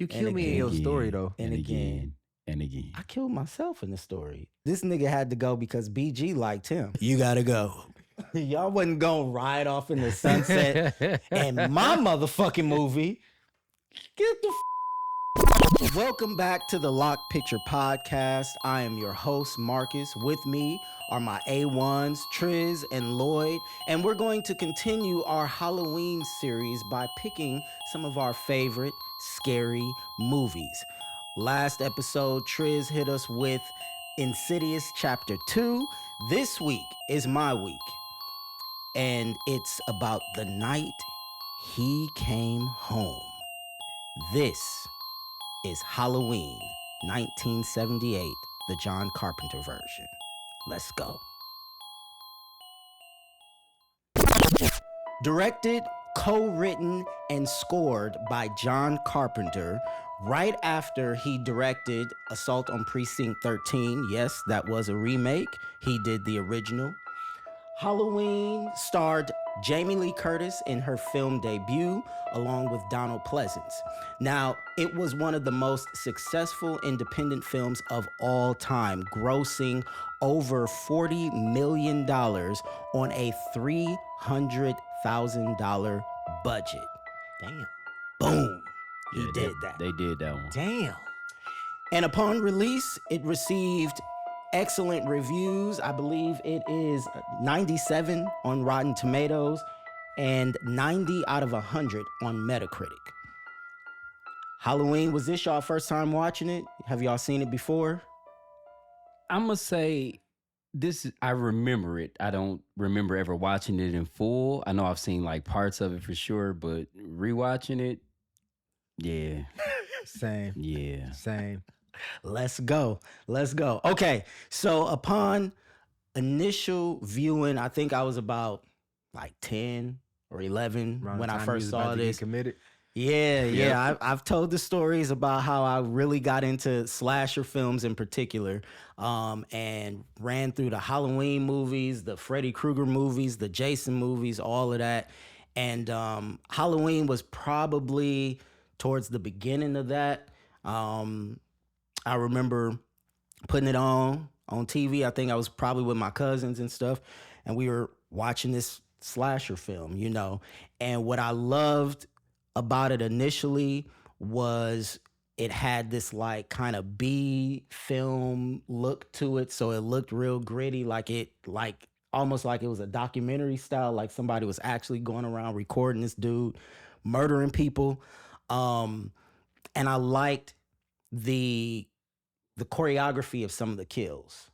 You kill me in your story though. And again. And again. I killed myself in the story. This nigga had to go because BG liked him. You gotta go. Y'all wasn't gonna ride off in the sunset and my motherfucking movie. Get the Welcome back to the Lock Picture Podcast. I am your host, Marques. With me are my A1s, Triz and Lloyd, and we're going to continue our Halloween series by picking some of our favorite scary movies. Last episode, Triz hit us with Insidious Chapter 2. This week is my week, and it's about the night he came home. This is Halloween 1978, the John Carpenter version. Let's go. Directed, co-written, and scored by John Carpenter right after he directed Assault on Precinct 13. Yes, that was a remake. He did the original. Halloween starred Jamie Lee Curtis in her film debut, along with Donald Pleasence. Now, it was one of the most successful independent films of all time, grossing over $40 million on a $300,000 budget. Damn. Boom. He did that. They did that one. Damn. And upon release, it received excellent reviews. I believe it is 97 on Rotten Tomatoes and 90 out of 100 on Metacritic. Halloween, was this y'all first time watching it? Have y'all seen it before? I'm going to say I remember it. I don't remember ever watching it in full. I know I've seen like parts of it for sure, but rewatching it, yeah. Same. Yeah. Same. Let's go. Okay, so upon initial viewing, I think I was about like 10 or 11 Around when the I time first you was saw about to get this. committed. Yeah. I've told the stories about how I really got into slasher films in particular, and ran through the Halloween movies, the Freddy Krueger movies, the Jason movies, all of that. And Halloween was probably towards the beginning of that. I remember putting it on TV. I think I was probably with my cousins and stuff, and we were watching this slasher film, you know. And what I loved about it initially was it had this like kind of B film look to it, so it looked real gritty, like almost like it was a documentary style, like somebody was actually going around recording this dude murdering people. And I liked the choreography of some of the kills.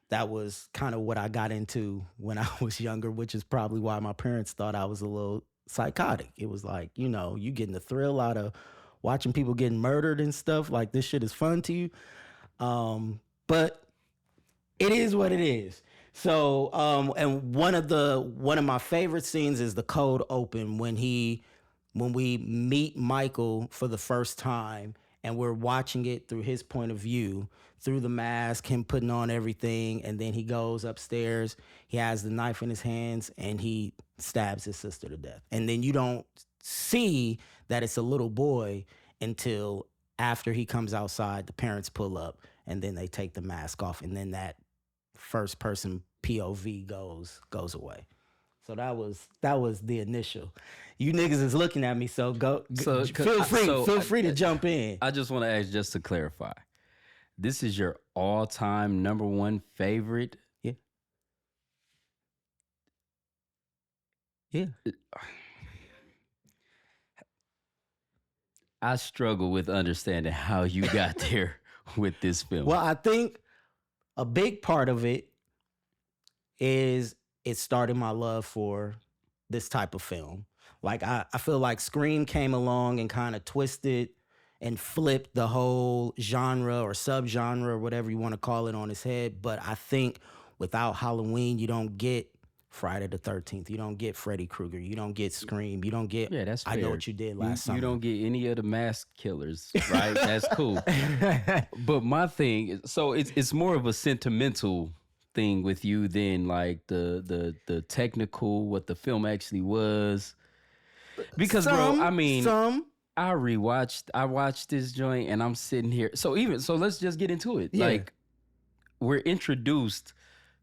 That was kind of what I got into when I was younger, which is probably why my parents thought I was a little psychotic. It was like, you know, you getting the thrill out of watching people getting murdered and stuff. Like, this shit is fun to you. But it is what it is. So, and one of my favorite scenes is the cold open when we meet Michael for the first time, and we're watching it through his point of view, through the mask, him putting on everything, and then he goes upstairs, he has the knife in his hands, and he stabs his sister to death. And then you don't see that it's a little boy until after he comes outside, the parents pull up, and then they take the mask off, and then that first person POV goes away. So that was the initial. You niggas is looking at me, so feel free to jump in. I just want to ask, just to clarify, this is your all-time number one favorite? Yeah. Yeah. I struggle with understanding how you got there with this film. Well, I think a big part of it is it started my love for this type of film. Like, I feel like Scream came along and kind of twisted and flipped the whole genre or subgenre or whatever you want to call it on its head. But I think without Halloween, you don't get Friday the 13th. You don't get Freddy Krueger. You don't get Scream. You don't get that's fair. I Know What You Did Last Summer. You don't get any of the mask killers, right? That's cool. But my thing is, so it's more of a sentimental thing with you than like the technical, what the film actually was. Because bro, I mean, I watched this joint and I'm sitting here. So let's just get into it. Yeah. Like we're introduced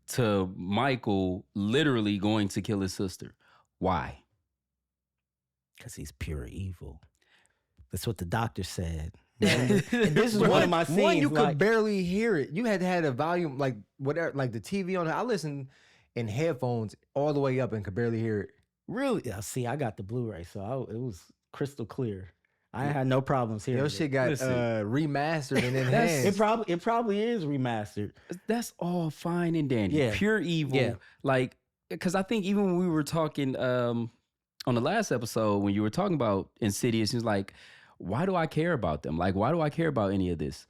to Michael literally going to kill his sister. Why? Because he's pure evil. That's what the doctor said. And this is one of my scenes. One, you like, could barely hear it. You had to have a volume, like whatever, like the TV on. I listened in headphones all the way up and could barely hear it. really, yeah, see, I got the Blu-ray, so it was crystal clear. I had no problems hearing Your it. shit got Listen. remastered and enhanced. It probably is remastered. That's all fine and dandy. Yeah. Pure evil. Yeah. Like, because I think even when we were talking on the last episode, when you were talking about Insidious, it's like, why do I care about them? Like, why do I care about any of this?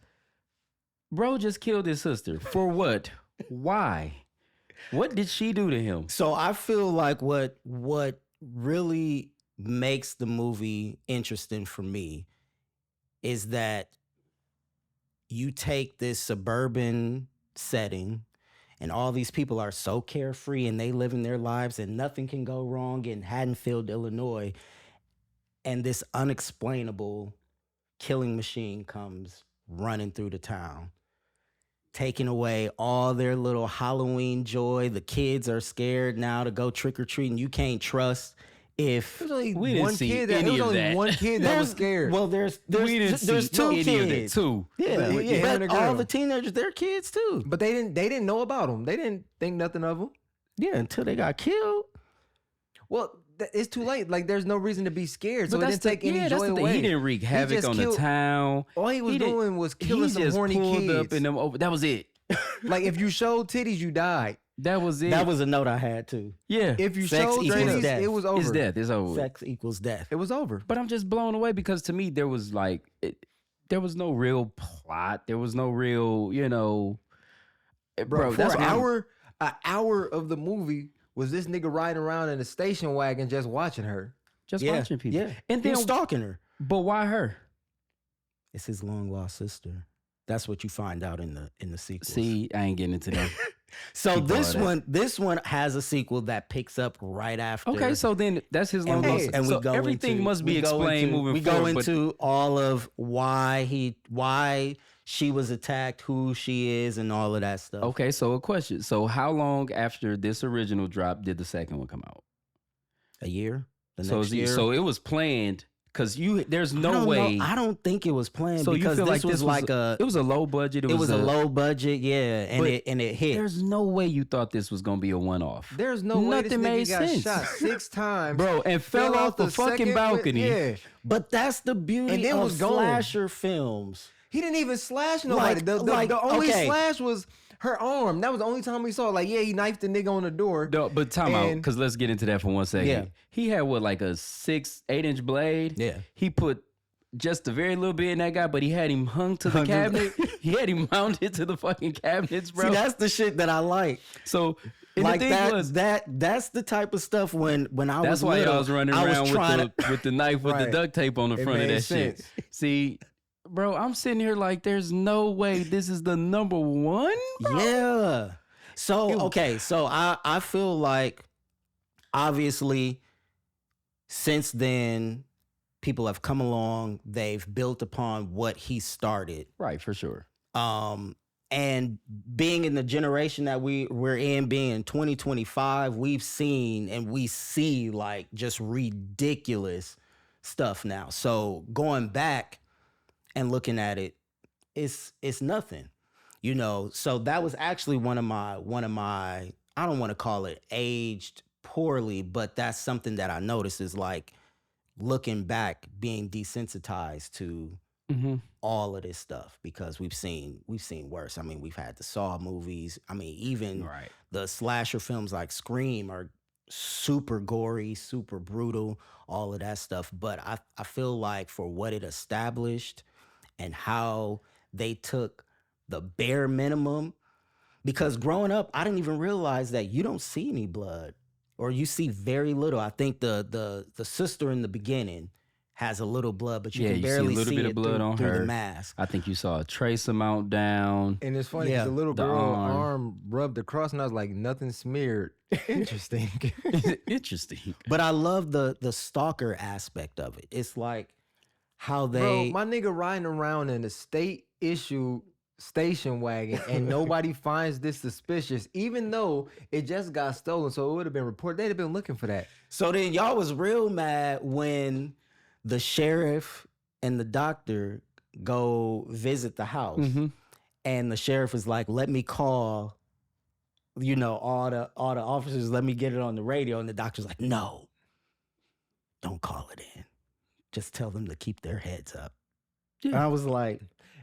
Bro just killed his sister. For what? Why? What did she do to him? So I feel like what really makes the movie interesting for me is that you take this suburban setting and all these people are so carefree and they live in their lives and nothing can go wrong in Haddonfield, Illinois, and this unexplainable killing machine comes running through the town, taking away all their little Halloween joy. The kids are scared now to go trick-or-treating. You can't trust if... There was only We didn't one see kid that, any there was of only that. one kid that was scared. Well, there's We didn't see two any of that kids. too. Yeah, But, but, yeah, him and the all girl. the teenagers, they're kids too. But they didn't know about them. They didn't think nothing of them. Yeah, until they got killed. Well, it's too late. Like, there's no reason to be scared. So But it that's didn't take any that's joy the thing. away. He didn't wreak havoc just on killed- the town. All he was didn't- doing was killing he some just horny pulled kids. up in them over. That was it. Like, if you showed titties, you died. That was it. That was a note I had too. yeah. If you Sex showed equals titties, death. it was over. It's death. It's over. Sex equals death. It was over. But I'm just blown away because to me there was like there was no real plot. There was no real, Bro, that's that's what I'm- an hour of the movie was this nigga riding around in a station wagon just watching her. just Yeah, watching people. yeah. And He then was stalking her. but why her? It's his long lost sister. That's what you find out in the sequel. See, I ain't getting into that. so keep all this one has a sequel that picks up right after. Okay, so then that's his long and, lost. and we So go everything into, must be we go explained into- moving we forward. go but- into all of why she was attacked, who she is, and all of that stuff. Okay, so a question. So how long after this original drop did the second one come out? A year. The So, next year. so it was planned because there's I no don't way. know. I don't think it was planned So you because feel this like was this like it was a low budget. it was a low budget, yeah, and But it hit. There's no way you thought this was gonna be a one off. There's no way this Nothing made nigga got sense. shot 6 times. Bro, and fell off the fucking second balcony. Yeah. But that's the beauty And then of was gone. slasher films. He didn't even slash nobody. Like, the only okay. slash was her arm. That was the only time we saw. Like, yeah, he knifed the nigga on the door. No, but time out, And- because let's get into that for 1 second. Yeah. He had what, like a 8-inch blade? Yeah. He put just a very little bit in that guy, but he had him hung to the Hung to the- cabinet. He had him mounted to the fucking cabinets, bro. See, that's the shit that I like. So and Like the thing that's the type of stuff when I that's was why little, I was running I around was trying with the knife with the Right. duct tape on the It front of made that sense. shit. See, bro, I'm sitting here like there's no way this is the number one. Bro. Yeah. So okay, so I feel like obviously since then people have come along, they've built upon what he started. Right, for sure. And being in the generation that we're in, being in 2025, we've seen and we see like just ridiculous stuff now. So going back and looking at it, it's nothing, you know. So that was actually one of my I don't want to call it aged poorly, but that's something that I noticed is like looking back, being desensitized to Mm-hmm. all of this stuff because we've seen worse. I mean, we've had the Saw movies. I mean, even Right. the slasher films like Scream are super gory, super brutal, all of that stuff. But I feel like for what it established and how they took the bare minimum, because growing up, I didn't even realize that you don't see any blood or you see very little. I think the sister in the beginning has a little blood, but you Yeah, can you see a barely little see bit it of blood on through her. the mask. I think you saw a trace amount down. And it's funny Yeah, because the little the girl arm. arm rubbed across, and I was like, nothing smeared. Interesting. Interesting. But I love the stalker aspect of it. It's like how Bro, they my nigga riding around in a state issue station wagon and nobody finds this suspicious, even though it just got stolen. So it would have been reported. They'd have been looking for that. So then y'all was real mad when the sheriff and the doctor go visit the house. And the sheriff is like, let me call, all the officers, let me get it on the radio. And the doctor's like, no, don't call it in. Just tell them to keep their heads up. Yeah. And I was like,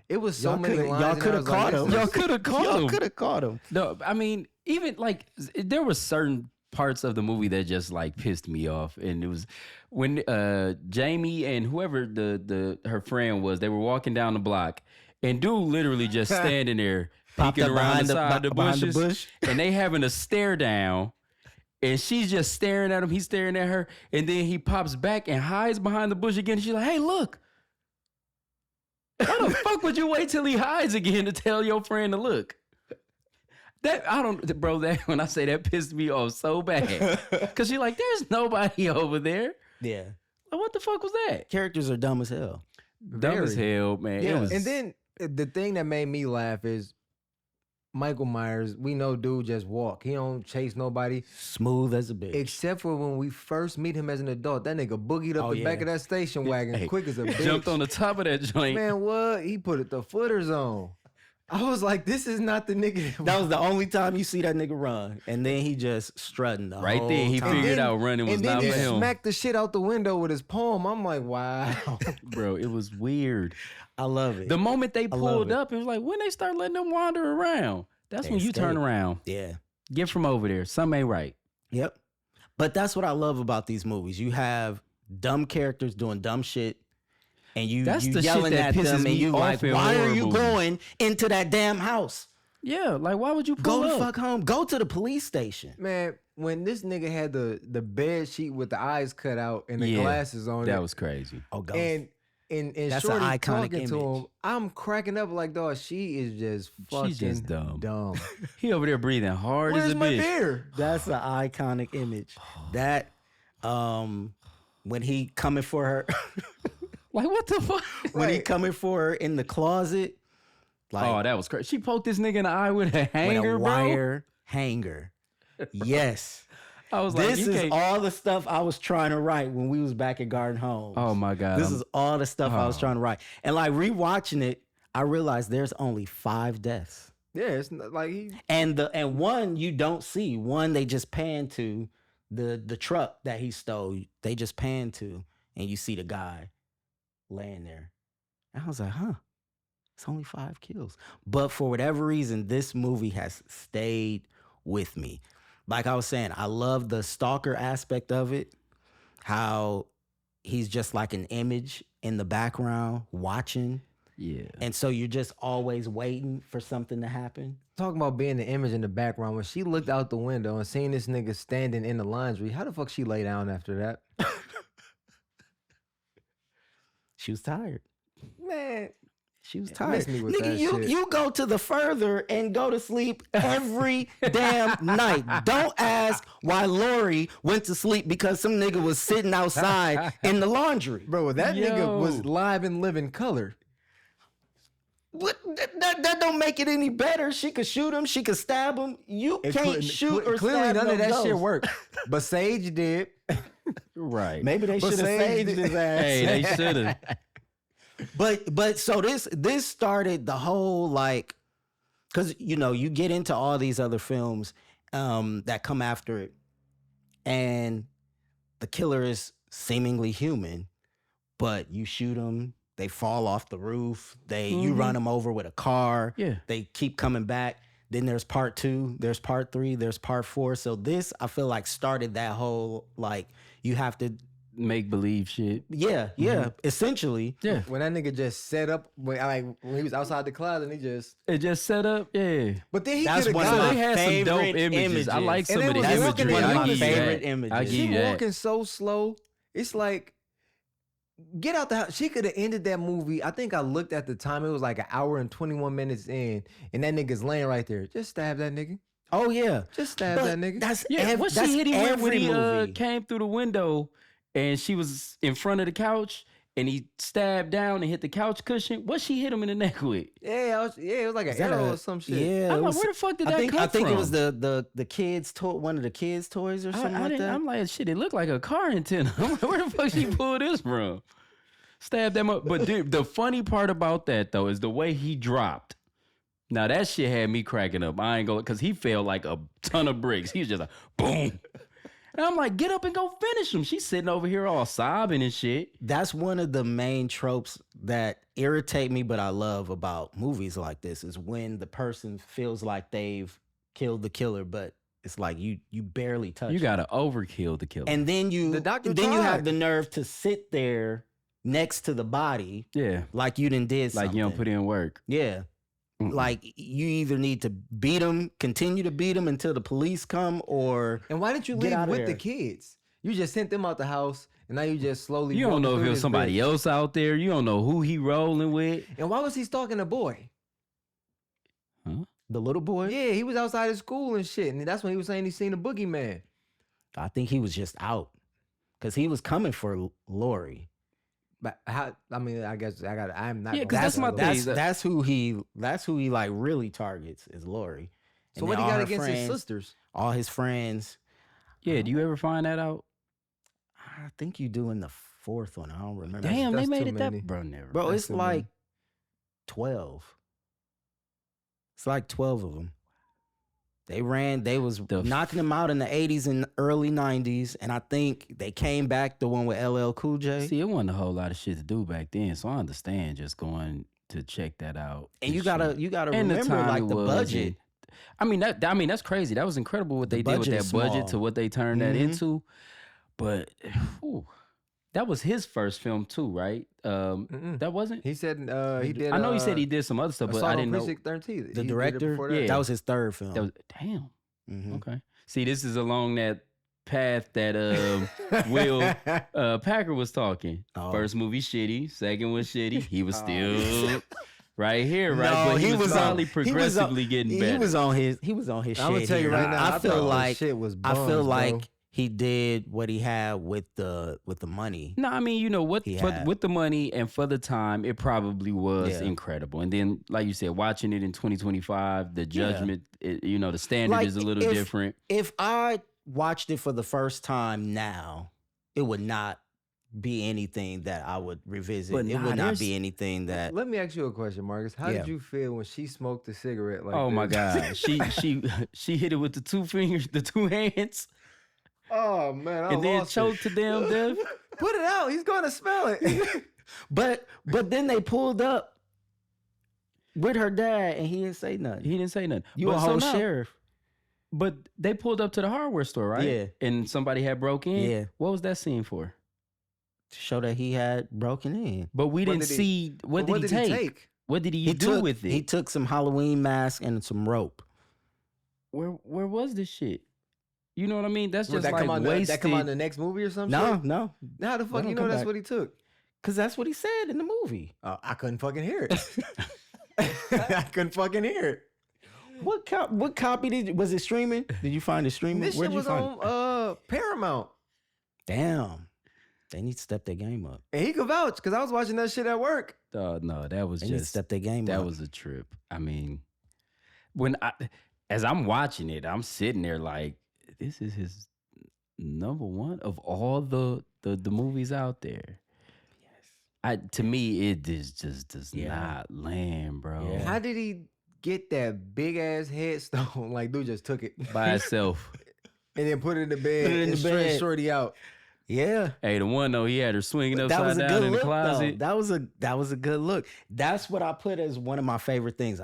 it was so many lines. Y'all could have caught him. Y'all could have caught him. Y'all could have caught him. No, I mean, even like there were certain parts of the movie that just like pissed me off. And it was when Jamie and whoever her friend was, they were walking down the block and dude literally just standing there peeking around the side of the bushes. And they having a stare down. And she's just staring at him. He's staring at her. And then he pops back and hides behind the bush again. She's like, hey, look. Why the fuck would you wait till he hides again to tell your friend to look? When I say that pissed me off so bad. Because you're like, there's nobody over there. Yeah. Like, what the fuck was that? Characters are dumb as hell. Dumb as hell, man. Yeah. And then the thing that made me laugh is Michael Myers, we know dude just walk. He don't chase nobody. Smooth as a bitch. Except for when we first meet him as an adult. That nigga boogied up the back of that station wagon quick as a bitch. Jumped on the top of that joint. Man, what? He put the footers on. I was like, this is not the nigga. That was the only time you see that nigga run. And then he just strutting the right whole there, he time. figured out running was not for him. And then he smacked the shit out the window with his palm. I'm like, wow. Bro, it was weird. I love it. The moment they pulled up, it was like, when they start letting them wander around, that's when you turn around. Yeah. Get from over there. Something ain't right. Yep. But that's what I love about these movies. You have dumb characters doing dumb shit. And you yelling at them and you like, why are you going into that damn house? Yeah, like why would you pull go up? the fuck home? Go to the police station. Man, when this nigga had the bed sheet with the eyes cut out and the glasses on that was crazy. Oh God. And that's Shorty an iconic talking image. to him, I'm cracking up like, dog, she is just fucking She's just dumb. He He over there breathing hard as a bitch. Where's my beer? That's an iconic image. That when he coming for her. Like what the fuck? When he coming for her in the closet. Like, oh, that was crazy. She poked this nigga in the eye with a hanger, with a wire hanger. Yes. I was like, this is all the stuff I was trying to write when we was back at Garden Homes. Oh my God. This is all the stuff I was trying to write. And like rewatching it, I realized there's only 5 deaths. Yeah, it's not like he... And one you don't see. One they just pan to the truck that he stole. They just pan to, and you see the guy laying there. And I was like, huh, it's only 5 kills. But for whatever reason, this movie has stayed with me. Like I was saying, I love the stalker aspect of it. How he's just like an image in the background watching. Yeah. And so you're just always waiting for something to happen. Talking about being the image in the background, when she looked out the window and seen this nigga standing in the laundry, how the fuck she lay down after that? She was tired. Man, she was tired. Me with Nigga, that shit. you go to the further and go to sleep every damn night. Don't ask why Lori went to sleep because some nigga was sitting outside in the laundry. Bro, that nigga was live and living color. What? That don't make it any better. She could shoot him. She could stab him. You can't shoot or clearly stab none of that ghost. shit worked. But Sage did. Right. Maybe they But should have Sage saged his ass. Hey, they should have. But so this started the whole like, because you get into all these other films that come after it, and the killer is seemingly human, but you shoot them, they fall off the roof, you run them over with a car, they keep coming back. Then there's part 2, there's part 3, there's part 4. So this, I feel like, started that whole, like, you have to... Make believe shit. Yeah, essentially. Yeah. When that nigga just set up, when he was outside the closet, and It just set up, yeah. But then he That's could have one of got... my They had some dope favorite images. I like some And of it the was walking imagery. in I one of give my you favorite that. images. I give She you that. walking so slow. It's like, get out the house. She could have ended that movie. I think I looked at the time. It was like 1 hour and 21 minutes in, and that nigga's laying right there. Just stab that nigga. Oh, yeah. Just stab that nigga. That's What that's she hit him with when every he movie. came through the window and she was in front of the couch and he stabbed down and hit the couch cushion. What she hit him in the neck with? Yeah, it was like an arrow or some shit. Yeah, I'm like, where the fuck did that come from? I think it was the kids one of the kids' toys or something like that. I'm like, shit, it looked like a car antenna. I'm like, where the fuck she pulled this from? Stabbed them up. But dude, the funny part about that though is the way he dropped. Now that shit had me cracking up. I ain't gonna, cause he fell like a ton of bricks. He was just like, boom. And I'm like, get up and go finish him. She's sitting over here all sobbing and shit. That's one of the main tropes that irritate me, but I love about movies like this is when the person feels like they've killed the killer, but it's like you barely touch. You gotta overkill the killer. And then The doctor you tried. have the nerve to sit there next to the body yeah, like you done did something. like you don't put in work. Yeah. Mm-mm. Like you either need to beat him, continue to beat him until the police come, or And why didn't you Get leave outta with the there. kids? You just sent them out the house, and now you just slowly. You don't walking know if through it was this somebody bitch. else out there. You don't know who he rolling with. And why was he stalking the boy? the little boy. Yeah, he was outside of school and shit, and that's when he was saying he seen a boogeyman. I think he was just out because he was coming for Lori. But how? I mean, I guess I'm not. Yeah, gonna 'cause that's say my that. thing. That's who he like really targets is Lori. So And what then he all got her against his friends- sisters? All his friends. Yeah, do you ever find that out? I think you do in the fourth one. I don't remember. Damn, they that's made too it many. that. Bro, never. Bro, That's it's too like many. 12. It's like 12 of them. They was knocking them out in the 80s and early 90s. And I think they came back, the one with LL Cool J. See, it wasn't a whole lot of shit to do back then, so I understand just going to check that out. And you shit. gotta And the remember time like it the was, budget. and- I mean that's crazy. That was incredible what The they did with budget that is budget small. to what they turned that Mhm. into. But whew, that was his first film too, right? Mm-mm. That wasn't. He said he did. I know he said he did some other stuff, but Assault I on didn't know. Precinct 13. He The did it director, before Yeah. that was his third film. That was damn. Mhm. Okay. See, this is along that path that Will Packer was talking. Oh. First movie shitty, second was shitty. He was Oh. still right here, right? No, but he was on- slowly he was on- progressively getting better. He was on his shit. I'm gonna tell you here. right now. I thought feel all the like shit was I feel bums, like bro. he did what he had with the money. No, I mean, you know what? He For, had. with the money and for the time, it probably was Yeah. incredible. And then, like you said, watching it in 2025, the judgment, the standard Like, is a little if- different. If I watched it for the first time now, it would not be anything that I would revisit. But it nah, would not there's- be anything that. Let me ask you a question, Marcus. How Yeah. did you feel when she smoked the cigarette? Like Oh my this? God, she hit it with the two fingers, the two hands, Oh man, I and then lost choked to damn death. Put it out. He's going to smell it. But then they pulled up with her dad, and he didn't say nothing. He didn't say nothing. You But a so whole now- sheriff? But they pulled up to the hardware store, right? Yeah. And somebody had broke in. Yeah. What was that scene for? To show that he had broken in. But we What didn't did he- see. What did he take? What did he do took, with it? He took some Halloween mask and some rope. Where was this shit? You know what I mean? That's Would just that come like on? wasted. That come on the next movie or something? No, no, How the fuck don't you know come that's back. what he took? because that's what he said in the movie. I couldn't fucking hear it. I couldn't fucking hear it. What copy was it streaming? Did you find it streaming? This Where'd shit you was find it? on Paramount. Damn, they need to step their game up. And he could vouch because I was watching that shit at work. No, that was They need to just step their game that up. was a trip. I mean, as I'm watching it, I'm sitting there like, this is his number one of all the movies out there. To me, it just does Yeah. not land, bro. Yeah. How did he get that big ass headstone? Like, dude just took it By itself. and then put it in the bed Put it in and the stretched bed. Shorty out. Yeah. Hey, the one though, he had her swinging That was upside a down good in the look. closet. Though. That was a good look. That's what I put as one of my favorite things.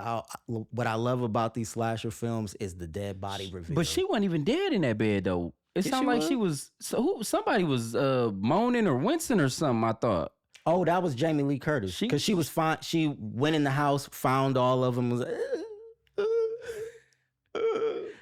What I love about these slasher films is the dead body reveal. But she wasn't even dead in that bed though. It Yeah, sounded she like she was. Somebody was moaning or wincing or something. I thought. Oh, that was Jamie Lee Curtis. She- Because she was fine. She went in the house, found all of them. Was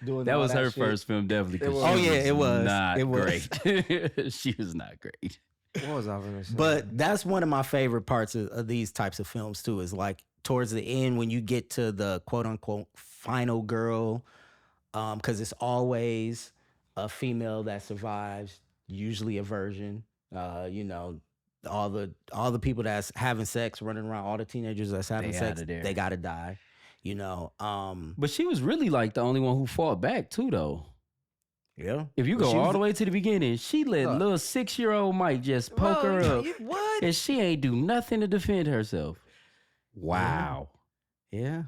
doing That all was her shit. first film, definitely. 'cause It was. she Oh, yeah, it was. Not It was. great. She was not great. What was I gonna say? But that's one of my favorite parts of these types of films too. Is like towards the end when you get to the quote unquote final girl, because it's always a female that survives, usually a virgin. all the people that's having sex, running around, all the teenagers that's having They sex, outta there. they gotta die. You know, But she was really like the only one who fought back too, though. yeah. If you But go she all was- the way to the beginning, she let Look. little 6-year-old Mike just poke her up, What? and she ain't do nothing to defend herself. Wow. Yeah.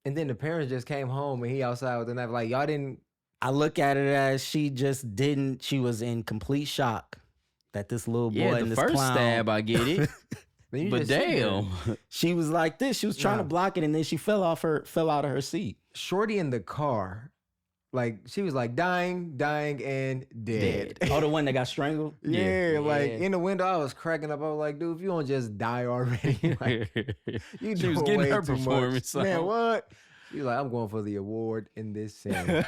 And then the parents just came home and he outside with the knife. Like, y'all didn't. I look at it as she just didn't. She was in complete shock that this little boy Yeah, and the this first clown. stab, I get it. Then you But just sit there. damn. She was like this. She was trying to Nah. block it, and then she fell out of her seat. Shorty in the car, like she was like dying, and dead. Oh, the one that got strangled. Yeah, like Yeah. in the window, I was cracking up. I was like, dude, if you don't just die already, like, you She was doing getting way her too much. performance Man, on. what? She's like, I'm going for the award in this scene.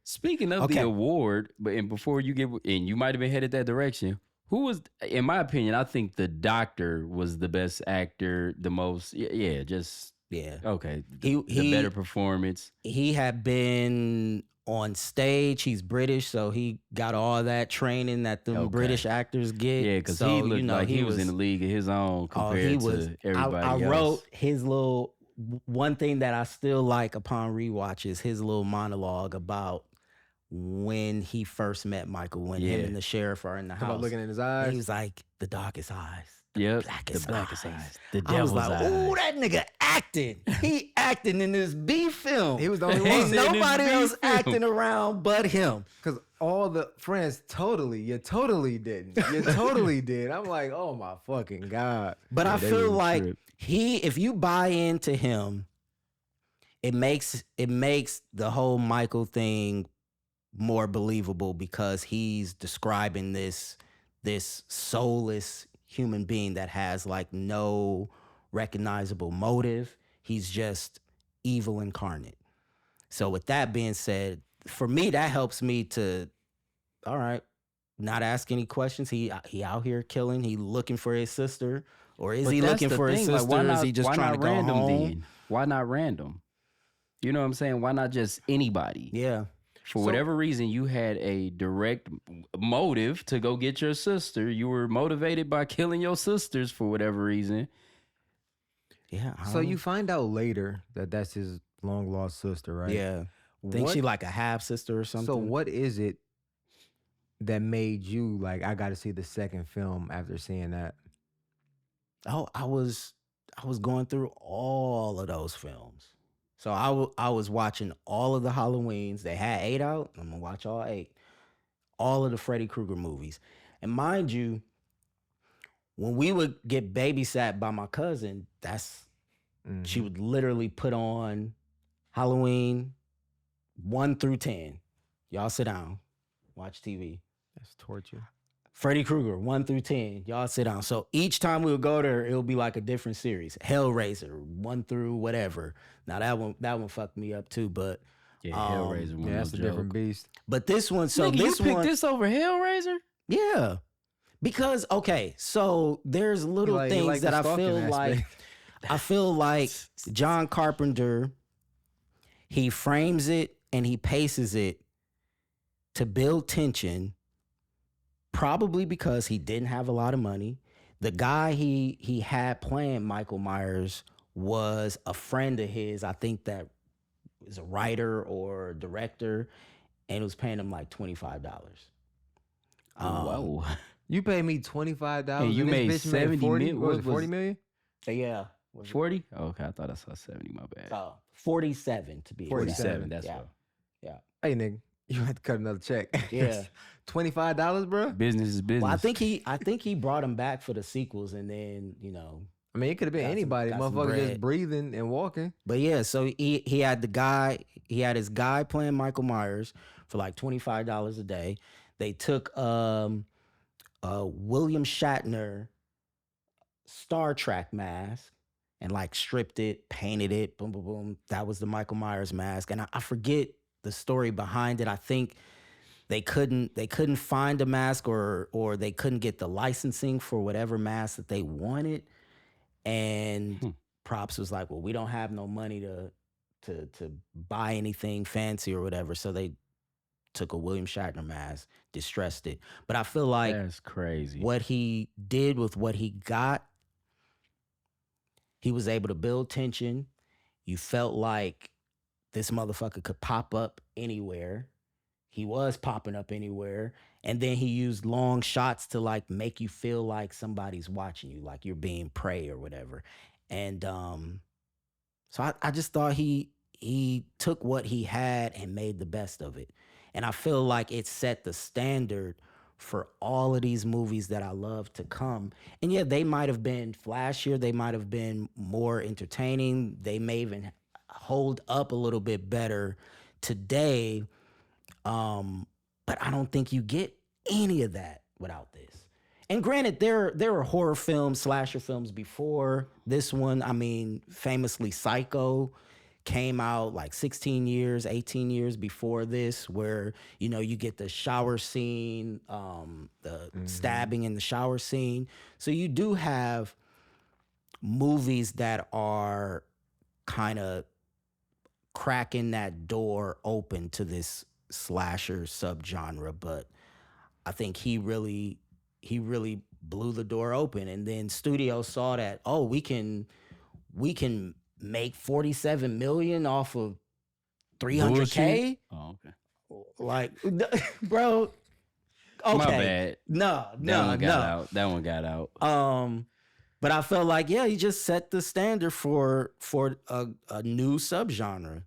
Speaking of Okay. the award, and before you get, and you might have been headed that direction. Who was, in my opinion, I think the doctor was the best actor, the most, just Yeah. okay, He- the better performance. He had been on stage. He's British, so he got all that training that the Okay. British actors get. Yeah, because so, he looked like he was in the the league of his own compared to everybody I else. wrote his little one thing that I still like upon rewatch is his little monologue about when he first met Michael, when him Yeah. and the sheriff are in the Talking about house. looking in his And eyes. he was like, the darkest eyes. Yep, blackest the blackest eyes. eyes, the I was devil's like, eyes. oh, that nigga acting. He acting in this B film. He was the only Ain't one. said this nobody B else film. acting around but him. Because all the friends you totally didn't. You totally did. I'm like, oh my fucking God. But Yeah, I they feel really like tripped. if you buy into him, it makes the whole Michael thing more believable because he's describing this soulless human being that has like no recognizable motive. He's just evil incarnate. So with that being said, for me, that helps me to, all right, not ask any questions. He out here killing. He looking for his sister, or is But he that's looking the for his thing, like, sister? Or is he just why trying not to go random home? then? Why not random? You know what I'm saying? Why not just anybody? Yeah. For whatever reason, you had a direct motive to go get your sister. You were motivated by killing your sisters for whatever reason. Yeah. I So don't you know. find out later that that's his long lost sister, right? Yeah. Think What- she like a half sister or something? So what is it that made you like, I got to see the second film after seeing that? Oh, I was going through all of those films. So I was watching all of the Halloweens. They had 8 out. I'm gonna watch all 8. All of the Freddy Krueger movies. And mind you, when we would get babysat by my cousin, she would literally put on Halloween 1 through 10. Y'all sit down, watch TV. That's torture. Freddy Krueger, 1 through 10. Y'all sit down. So each time we would go there, it would be like a different series. Hellraiser, 1 through whatever. Now that one fucked me up too, but Yeah, Hellraiser. Yeah, that's a different beast. this one, so Nigga, this you picked one, this over Hellraiser? yeah. Because okay, so there's little You things like that the I stalking feel like aspect. I feel like John Carpenter, he frames it and he paces it to build tension, probably because he didn't have a lot of money. The guy he had playing Michael Myers was a friend of his, I think that was a writer or director, and was paying him like $25. Whoa. You paid me $25 And you and this made bitch 70 40, million. what was What it, 40 was- million? Yeah. 40? Okay, I thought I saw 70. My bad. 47 to be exact. 47, that's Yeah. what. Hey, nigga, you had to cut another check. Yeah. $25, bro? Business is business. Well, I think he brought him back for the sequels, and then I mean, it could have been Got some- anybody. got some Motherfucker just bread. breathing and walking. But yeah, so he had his guy playing Michael Myers for like $25 a day. They took William Shatner Star Trek mask and like stripped it, painted it, boom, boom, boom. That was the Michael Myers mask. And I forget the story behind it. I think they couldn't find a mask or they couldn't get the licensing for whatever mask that they wanted. And Props was like, well, we don't have no money to buy anything fancy or whatever. So they took a William Shatner mask, distressed it. But I feel like That's crazy. what he did with what he got, he was able to build tension. You felt like this motherfucker could pop up anywhere. He was popping up anywhere. And then he used long shots to like make you feel like somebody's watching you, like you're being prey or whatever. And so I just thought he took what he had and made the best of it. And I feel like it set the standard for all of these movies that I love to come. And yeah, they might have been flashier. They might have been more entertaining. They may even hold up a little bit better today. But I don't think you get any of that without this. And granted, there were horror films, slasher films before this one. I mean, famously Psycho came out like 16 years, 18 years before this, where, you know, you get the shower scene, the stabbing in the shower scene. So you do have movies that are kind of cracking that door open to this slasher subgenre, but I think he really blew the door open. And then studios saw that, oh, we can make 47 million off of 300K. Oh, okay. Like, bro. Okay. My bad. No. That one got out. But I felt like, yeah, he just set the standard for a new subgenre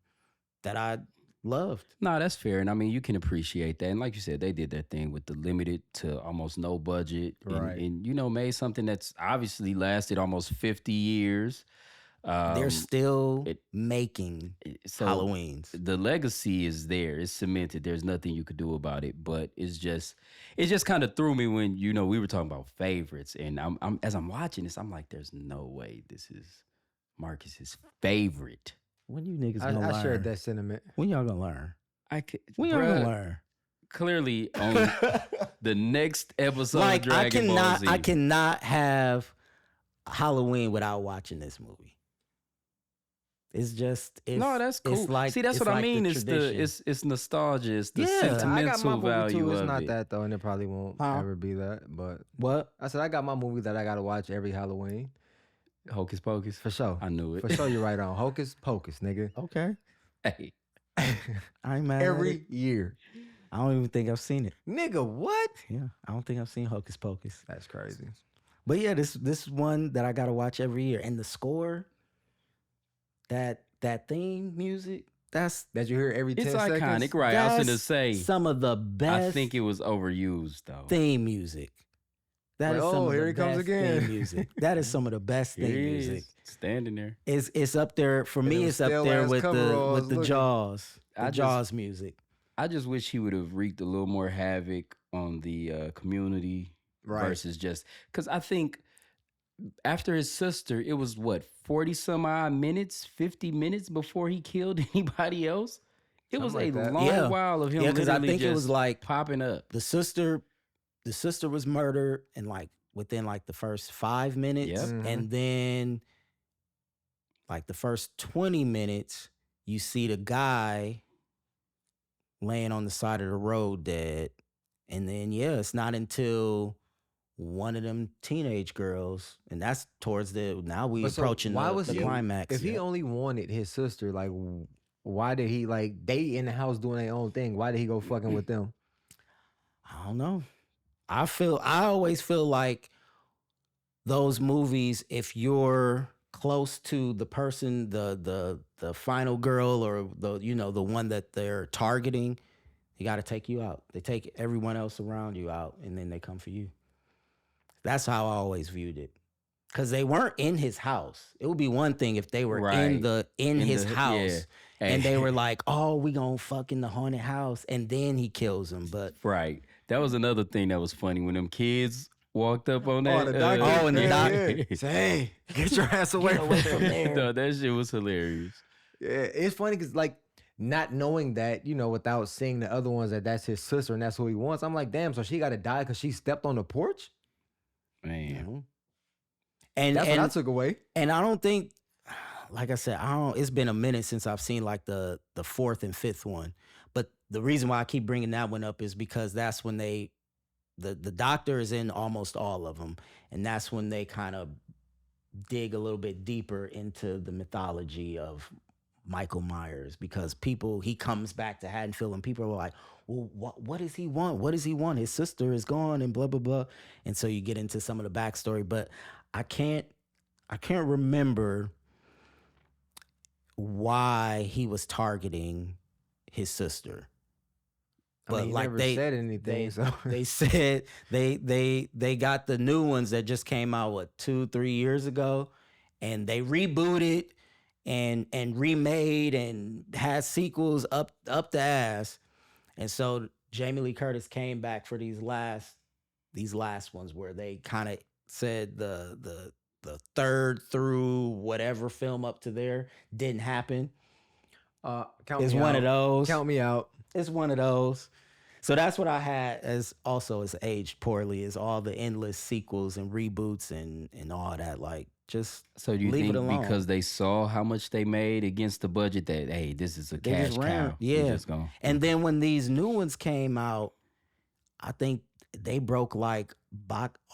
that I loved. No, that's fair. And I mean, you can appreciate that. And like you said, they did that thing with the limited to almost no budget. Right. And you know, made something that's obviously lasted almost 50 years. They're still making Halloweens. The legacy is there. It's cemented. There's nothing you could do about it. But it just kind of threw me when, you know, we were talking about favorites. And I'm as I'm watching this, I'm like, there's no way this is Marcus's favorite. When you niggas gonna learn? I shared that sentiment. When y'all gonna learn? When y'all Bruh, gonna learn? Clearly on the next episode of Like, Dragon Ball Z. I cannot have Halloween without watching this movie. It's just no, that's cool. It's like, see, that's what I like mean. tradition. It's nostalgia. It's the Yeah. I got my sentimental movie value too. It's of not it. that though, and it probably won't ever be that. But What? I said I got my movie that I gotta watch every Halloween Hocus Pocus. for sure. I knew it. For sure, you're right on. Hocus Pocus, nigga. Okay. Hey, I ain't mad at Every it. year, I don't even think I've seen it. nigga. What? Yeah, I don't think I've seen Hocus Pocus. That's crazy. But yeah, this one that I gotta watch every year, and the score, that theme music, that's That you hear every 10 it's seconds. iconic, right? I was gonna that's say. some of the best. I think it was overused though. theme music. That is Like, some oh, of here the it comes best again. theme music. That is some of the best Here theme it music. is, standing there. It's up there for And me. them It's up there still-ass with cover the rolls with the looking. Jaws, I just- Jaws music. I just wish he would have wreaked a little more havoc on the community Right. versus just because I think after his sister, it was what 40 some odd minutes, 50 minutes before he killed anybody else. It was Something like a that. long Yeah. while of him. Yeah, because I literally think it just was like popping up. the sister was murdered and like within like the first 5 minutes, Yep. Mhm. and then like the first 20 minutes, you see the guy laying on the side of the road dead, and then yeah, it's not until one of them teenage girls, and that's towards the now we But so approaching why the, was the he- climax. If he only wanted his sister, like, why did he like they in the house doing their own thing? Why did he go fucking with them? I don't know. I always feel like those movies, if you're close to the person, the final girl or the one that they're targeting, they got to take you out. They take everyone else around you out, and then they come for you. That's how I always viewed it. Because they weren't in his house. It would be one thing if they were Right. in his house. Yeah. And Hey. they were like, "Oh, we gonna fuck in the haunted house," and then he kills him. But Right. That was another thing that was funny when them kids walked up on that. the doctor. Oh, and the Yeah, doc- yeah. Say, hey, get your ass away from there. No, that shit was hilarious. Yeah, it's funny because like not knowing that, without seeing the other ones that's his sister and that's who he wants. I'm like, damn, so she got to die because she stepped on the porch. Man. and That's and, what I took away. and I don't think, like I said, it's been a minute since I've seen like the fourth and fifth one. But the reason why I keep bringing that one up is because that's when the doctor is in almost all of them, and that's when they kind of dig a little bit deeper into the mythology of Michael Myers, because he comes back to Haddonfield and people are like, well, what does he want? What does he want? His sister is gone and blah, blah, blah. And so you get into some of the backstory, but I can't remember why he was targeting his sister. But he never said anything. They said they got the new ones that just came out 2-3 years ago, and they rebooted and remade and had sequels up the ass. And so Jamie Lee Curtis came back for these last ones where they kind of said the third through whatever film up to there didn't happen. It's one of those. Count me out. It's one of those. So that's what I had as aged poorly, is all the endless sequels and reboots and all that. Like, just so do you leave think it alone. Because they saw how much they made against the budget that, hey, this is a cash cow. Yeah. And then when these new ones came out, I think they broke like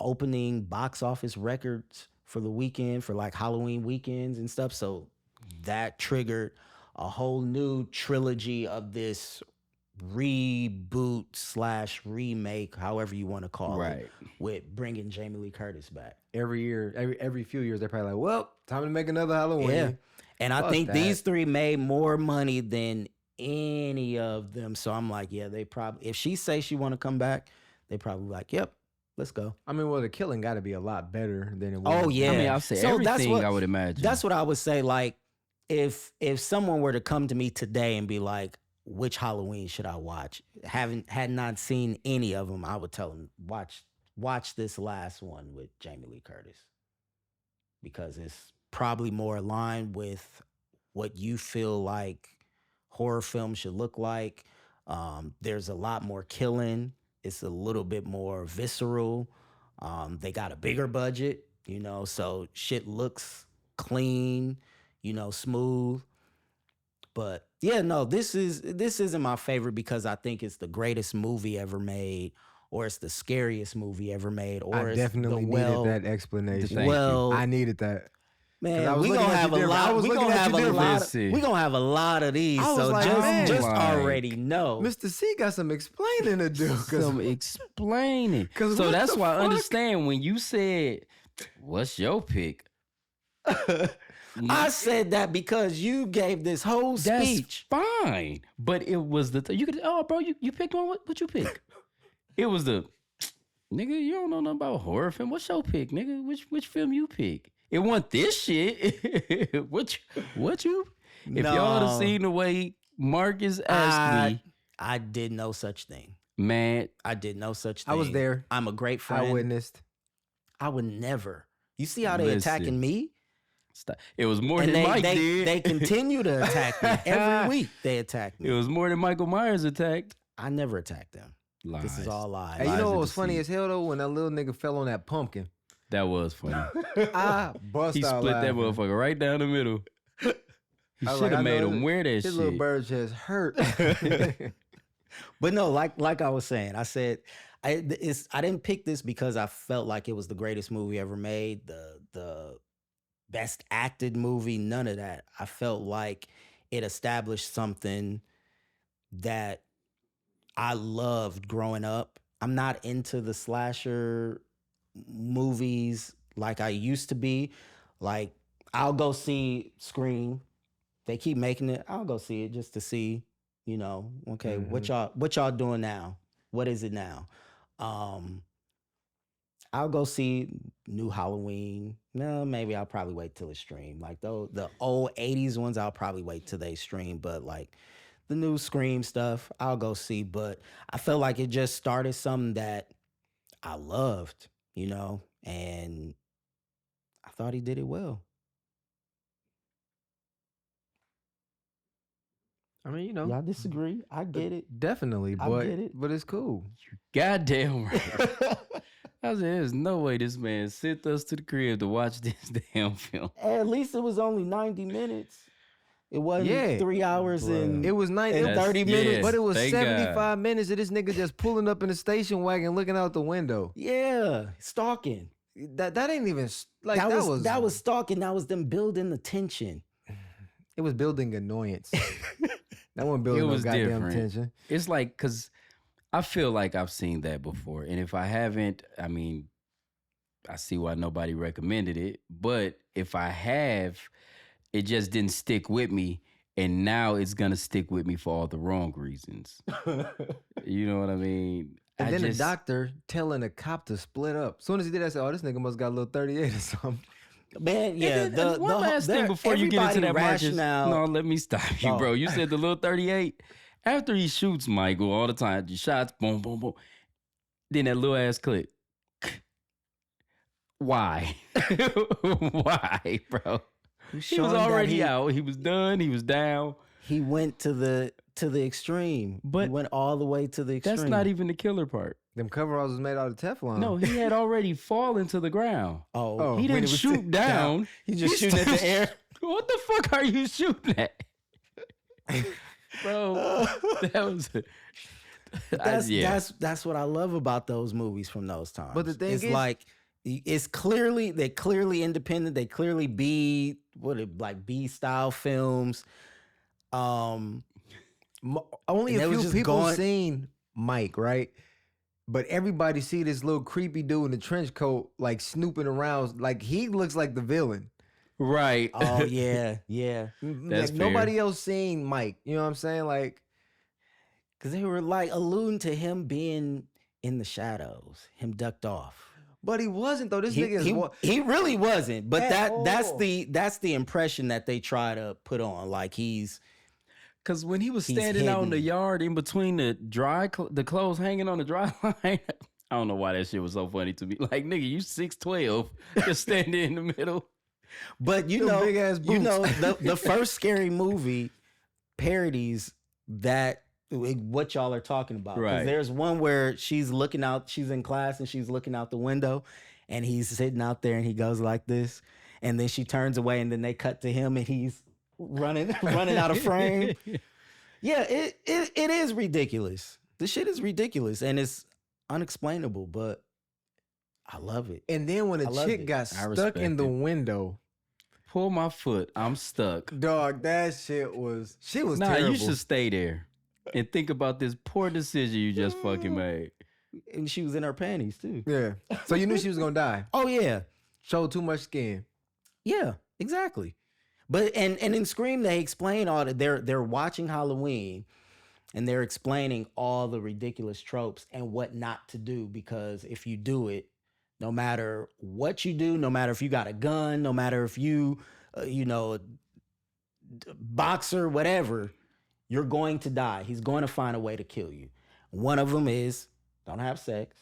opening box office records for the weekend, for like Halloween weekends and stuff. So that triggered a whole new trilogy of this reboot / remake, however you want to call it, with bringing Jamie Lee Curtis back. Every year, every few years, they're probably like, well, time to make another Halloween. Yeah. And I think that. these three made more money than any of them. So I'm like, yeah, they probably, if she say she want to come back, they probably like, yep, let's go. I mean, well, the killing got to be a lot better than it was. Oh, yeah. I mean, I'll say everything, I would imagine. That's what I would say. Like, if someone were to come to me today and be like, which Halloween should I watch? Had not seen any of them, I would tell them, watch this last one with Jamie Lee Curtis, because it's probably more aligned with what you feel like horror films should look like. There's a lot more killing. It's a little bit more visceral. They got a bigger budget, so shit looks clean, smooth. But yeah, no, this isn't my favorite because I think it's the greatest movie ever made, or it's the scariest movie ever made, or I definitely needed that explanation. I needed that. Man, we gonna have a lot. We gonna have a lot of these. So like, just already know, Mr. C got some explaining to do. Some explaining. So that's why I understand when you said, "What's your pick?" I said that because you gave this whole speech. That's fine, but it was you could. Oh, bro, you picked one. What you pick? It was the nigga. You don't know nothing about horror film. What's your pick, nigga? Which film you pick? It wasn't this shit. What you? If y'all had seen the way Marques asked me, I did no such thing. Man, I did no such thing. I was there. I'm a great friend. I witnessed. I would never. You see how they attacking me? Stop. It was more than Mike did. They continue to attack me. Every week they attack me. It was more than Michael Myers attacked. I never attacked them. Lies. This is all lies. Hey, you know what was funny as hell though? When that little nigga fell on that pumpkin. That was funny. I bust He out split laughing. that motherfucker right down the middle. He should have made him wear that his shit. little bird just hurt. But no, like I was saying, I said I didn't pick this because I felt like it was the greatest movie ever made, the best acted movie, none of that. I felt like it established something that I loved growing up. I'm not into the slasher movies like I used to be. Like, I'll go see Scream. They keep making it. I'll go see it just to see, okay, what y'all doing now? What is it now? I'll go see new Halloween. No, maybe I'll probably wait till it stream. Like the old 80s ones, I'll probably wait till they stream. But like the new Scream stuff, I'll go see. But I felt like it just started something that I loved, and I thought he did it well. I mean, Y'all disagree. I get it. Definitely, but it's cool. Goddamn right. I said, there's no way this man sent us to the crib to watch this damn film. At least it was only 90 minutes. It wasn't Yeah. 3 hours and It was 90 and 30 minutes. but it was Thank 75 God. minutes of this nigga just pulling up in the station wagon looking out the window. Yeah, stalking. That ain't even like that was stalking. That was them building the tension. it was building annoyance. That wasn't building no was goddamn different. tension. It's like, because I feel like I've seen that before. And if I haven't, I mean, I see why nobody recommended it. But if I have, it just didn't stick with me. And now it's going to stick with me for all the wrong reasons. You know what I mean? And I then just, the doctor telling the cop to split up. As soon as he did that, I said, "Oh, this nigga must got a little 38 or something." Man, yeah. And then, one last thing before you get into that, Marques. No, let me stop you, bro. You said the little 38. After he shoots Michael all the time, the shots, boom, boom, boom. Then that little ass click. Why? Why, bro? He was already out. He was done. He was down. He went to the extreme. But he went all the way to the extreme. That's not even the killer part. Them coveralls was made out of Teflon. No, he had already fallen to the ground. Oh, He when didn't it was shoot down. He just shooting at the air. What the fuck are you shooting at? Bro, that was... That's what I love about those movies from those times. But the thing it's is, like they're clearly independent. They clearly B style films. only and they a was few just people going- seen Mike, right? But everybody see this little creepy dude in the trench coat, like snooping around. Like he looks like the villain. Right. Oh yeah, yeah. That's Like, nobody else seen Mike. You know what I'm saying? Like, Because they were like alluding to him being in the shadows, him ducked off. but he wasn't though. This nigga is He really wasn't. But At that's all. the impression that they try to put on. Like he's Because when he was He's standing out in the hidden. yard in between the clothes hanging on the dry line, I don't know why that shit was so funny to me. Like, nigga, you 6'12", just standing in the middle. But you Them know, big-ass you know, boots. the first Scary Movie parodies that what y'all are talking about. 'Cause Right. There's one where she's in class and she's looking out the window, and he's sitting out there and he goes like this, and then she turns away and then they cut to him and he's running out of frame. Yeah, it is ridiculous. This shit is ridiculous and it's unexplainable, but I love it. And then when a I love chick it. got I stuck respect in the it. window, Pull my foot. I'm stuck. dog, that shit was Nah, terrible. you should stay there and think about this poor decision you just fucking made. And she was in her panties too. Yeah. So you knew she was gonna die. Oh yeah. Showed too much skin. Yeah, exactly. But and in Scream they explain all that they're watching Halloween and they're explaining all the ridiculous tropes and what not to do, because if you do it, no matter what you do, no matter if you got a gun, no matter if you boxer, whatever, you're going to die. He's going to find a way to kill you. One of them is don't have sex.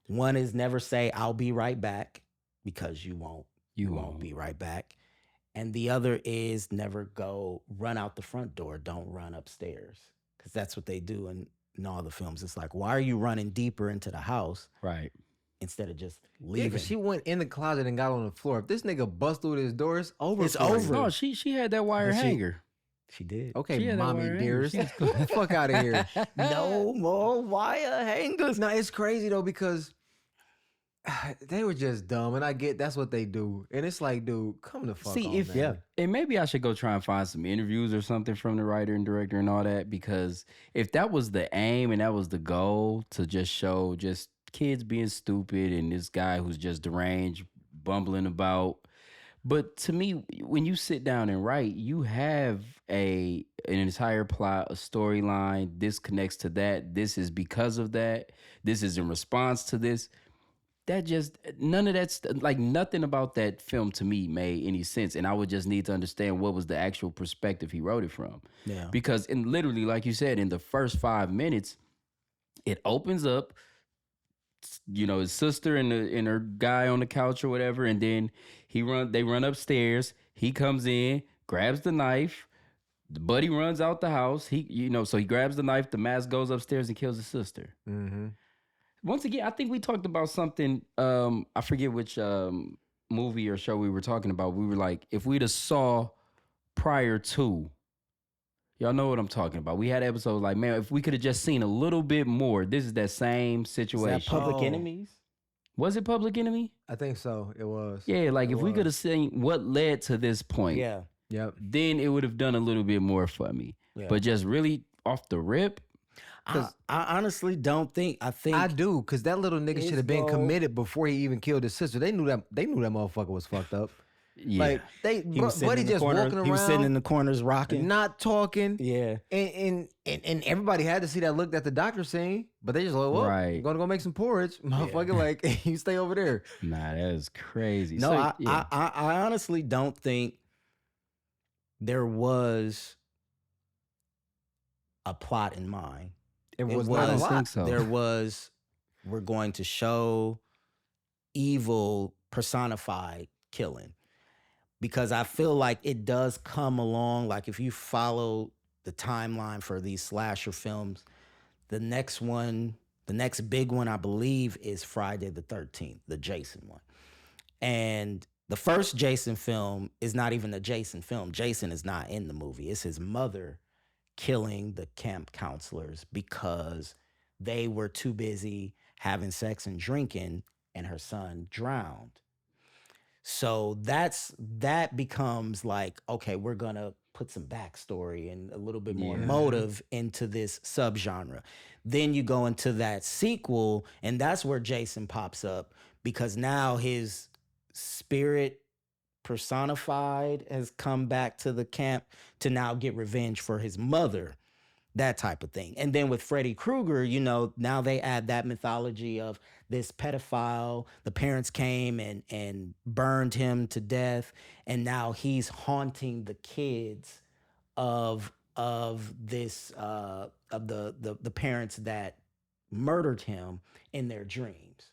One is never say I'll be right back, because you won't. You won't be right back. And the other is never run out the front door. Don't run upstairs. Because that's what they do in all the films. It's like, why are you running deeper into the house Right. instead of just Yeah, leaving? 'cause she went in the closet and got on the floor. If this nigga bust through this door, it's over. It's for you. over. No, she had that wire But she- hanger. She did. Okay, She had that mommy wire dearest. hanger. Get the fuck out of here. No more wire hangers. No, it's crazy though, because they were just dumb, and I get that's what they do, and it's like, dude, come the fuck See, on, if man. yeah. and maybe I should go try and find some interviews or something from the writer and director and all that, because if that was the aim and that was the goal, to just show just kids being stupid and this guy who's just deranged, bumbling about. But to me, when you sit down and write, you have an entire plot, a storyline. This connects to that. This is because of that. This is in response to this. That just, none of that's, like, nothing about that film to me made any sense. And I would just need to understand what was the actual perspective he wrote it from. Yeah. Because literally, like you said, in the first 5 minutes, it opens up, his sister and her guy on the couch or whatever, and then they run upstairs. He comes in, grabs the knife. The buddy runs out the house. So he grabs the knife. The mask goes upstairs and kills his sister. Mm-hmm. Once again, I think we talked about something. I forget which movie or show we were talking about. We were like, if we'd have saw prior to. Y'all know what I'm talking about. We had episodes like, man, if we could have just seen a little bit more. This is that same Is situation. that Public Oh. Enemies? Was it Public Enemy? I think so. It was. Yeah, like It if we was. could have seen what led to this point, Yeah. Yep. then it would have done a little bit more for me. Yeah. But just really off the rip, I honestly don't think. I think I do, because that little nigga his should have been goal- committed before he even killed his sister. They knew that motherfucker was fucked up. yeah. Like he was sitting buddy in the just corner. walking around, He was sitting in the corners rocking. not talking. Yeah. And everybody had to see that look that the doctor seen, but they just like, well, Right. gonna go make some porridge, motherfucker. Like, you stay over there. Nah, that is crazy. No, So, I honestly don't think there was a plot in mind. It It was was, not a I lot. think so. There was, we're going to show evil personified killing. Because I feel like it does come along, like if you follow the timeline for these slasher films, the next big one, I believe, is Friday the 13th, the Jason one. And the first Jason film is not even a Jason film. Jason is not in the movie. It's his mother killing the camp counselors because they were too busy having sex and drinking, and her son drowned. So that becomes like, okay, we're gonna put some backstory and a little bit more Yeah. motive into this subgenre. Then you go into that sequel, and that's where Jason pops up, because now his spirit personified has come back to the camp to now get revenge for his mother. That type of thing. And then with Freddy Krueger, now they add that mythology of this pedophile. The parents came and burned him to death, and now he's haunting the kids of this of the parents that murdered him in their dreams.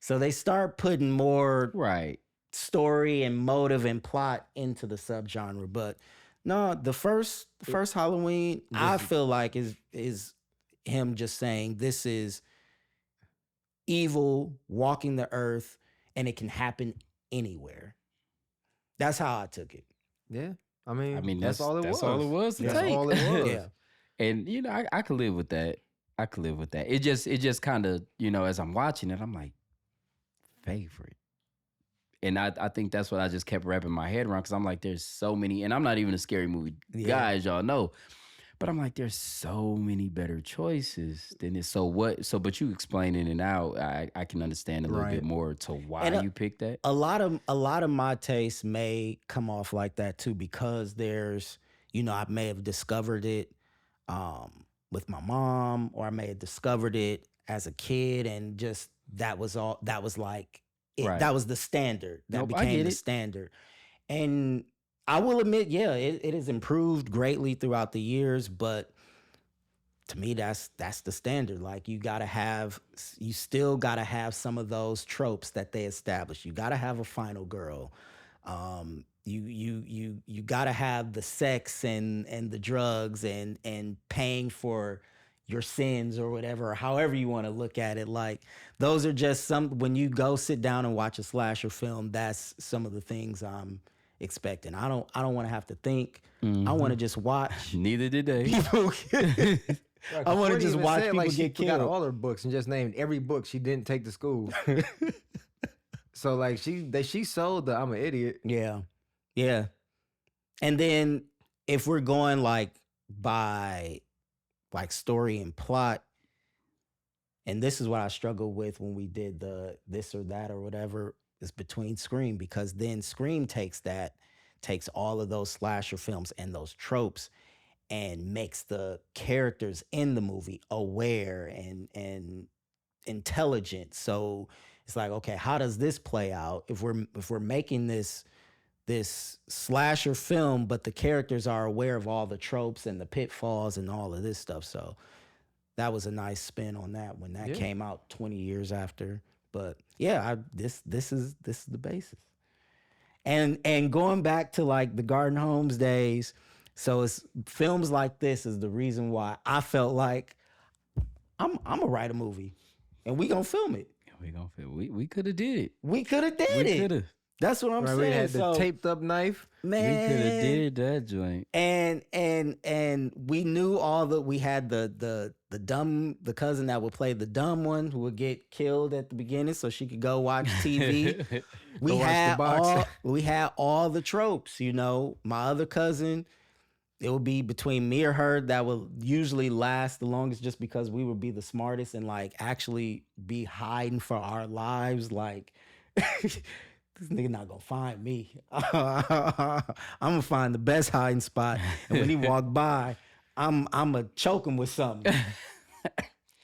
So they start putting more right. story and motive and plot into the subgenre, but no, the first Halloween, I feel like is him just saying this is evil walking the earth, and it can happen anywhere. That's how I took it. Yeah. I mean, That's all it was. That's all it was to That's take. all it was. Yeah. And I could live with that. I could live with that. It just kind of, as I'm watching it, I'm like, favorite. And I think that's what I just kept wrapping my head around, because I'm like, there's so many, and I'm not even a scary movie guy, as y'all know, but I'm like, there's so many better choices than this. But you explaining it out, I can understand a little bit more to why you picked that. A lot of my tastes may come off like that too, because there's, I may have discovered it with my mom, or I may have discovered it as a kid, and just that was like it. Right. That was the standard. That Nope, I became get the it. standard. And I will admit, it has improved greatly throughout the years, but to me, that's the standard. Like, you still gotta have some of those tropes that they established. You gotta have a final girl. You gotta have the sex and the drugs and paying for your sins or whatever, or however you want to look at it. Like, those are just when you go sit down and watch a slasher film, that's some of the things I'm expecting. I don't want to have to think. I want to just watch. Neither did they. People I want to just watch people she get forgot killed. all her books and just named every book she didn't take to school. So like she sold the I'm an idiot. Yeah. And then if we're going like by like story and plot, and this is what I struggled with when we did the this or that or whatever, is between Scream, because then Scream takes all of those slasher films and those tropes and makes the characters in the movie aware and intelligent. So it's like, okay, how does this play out if we're making this slasher film, but the characters are aware of all the tropes and the pitfalls and all of this stuff. So that was a nice spin on that when that came out 20 years after. But yeah, this is the basis. And going back to like the Garden Homes days, so it's films like this is the reason why I felt like I'm gonna write a movie and we gonna film it. We gonna feel we could have did it. We could have did it. Coulda. That's what I'm Right, saying. we had the So, taped up knife. man, We could have did that joint. and we knew we had the cousin that would play the dumb one who would get killed at the beginning so she could go watch TV. we Go watch the had box. we had all the tropes, you know. My other cousin, it would be between me or her that would usually last the longest just because we would be the smartest and like actually be hiding for our lives. Like, this nigga not gonna find me. I'm gonna find the best hiding spot. And when he walk by, I'm gonna choke him with something.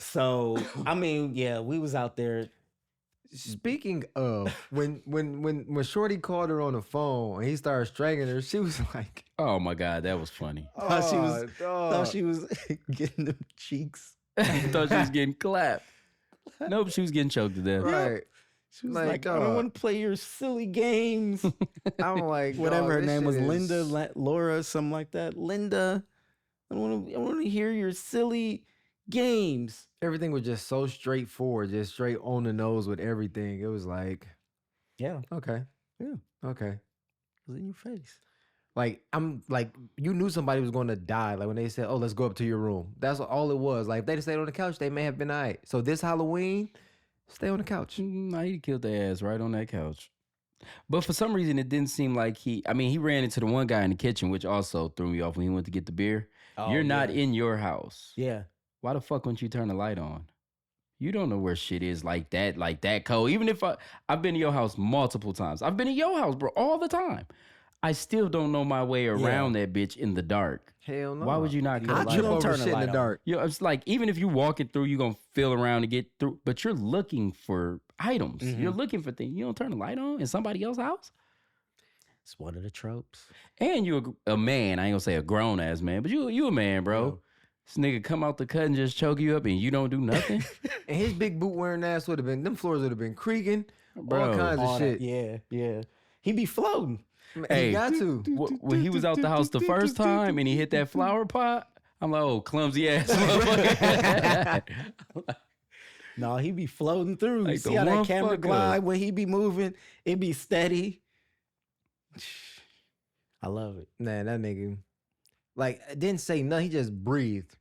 So, I mean, yeah, we was out there. Speaking of, when Shorty called her on the phone and he started strangling her, she was like, Oh my God, that was funny. Thought she was getting them cheeks. Thought she was getting clapped. Nope, she was getting choked to death. right. She was Like, like, I don't want to play your silly games. I'm like, Whatever her this name was, shit is- Linda, Laura, something like that. Linda, I want to hear your silly games. Everything was just so straightforward, just straight on the nose with everything. It was like, Yeah, okay, Yeah. okay. it was in your face. Like, I'm like, you knew somebody was going to die. Like when they said, "Oh, let's go up to your room." That's all it was. Like if they stayed on the couch, they may have been all right. So this Halloween, stay on the couch. Nah, he killed their ass right on that couch. But for some reason, it didn't seem like he ran into the one guy in the kitchen, which also threw me off when he went to get the beer. You're not in your house. Yeah. Why the fuck wouldn't you turn the light on? You don't know where shit is like that cold. Even if I've been to your house multiple times. I've been to your house, bro, all the time. I still don't know my way around that bitch in the dark. Hell no. Why would you not You cut gonna the light trip on? over Turn the shit in light the on. dark? You know, it's like even if you walk it through, you're gonna feel around to get through, but you're looking for items. You're looking for things. You don't turn the light on in somebody else's house. It's one of the tropes. And you're a man. I ain't gonna say a grown ass man, but you a man, bro. This nigga come out the cut and just choke you up, and you don't do nothing, And his big boot wearing ass would have been, them floors would have been creaking, Bro, all kinds All of that- shit. Yeah. He be floating. Hey. He got to. when he was out the house the first time and he hit that flower pot, I'm like, oh, clumsy ass motherfucker. No, he be floating through. Like You see the how that camera motherfucker. glide when he be moving? It be steady. I love it. Man, that nigga, like, didn't say nothing. He just breathed.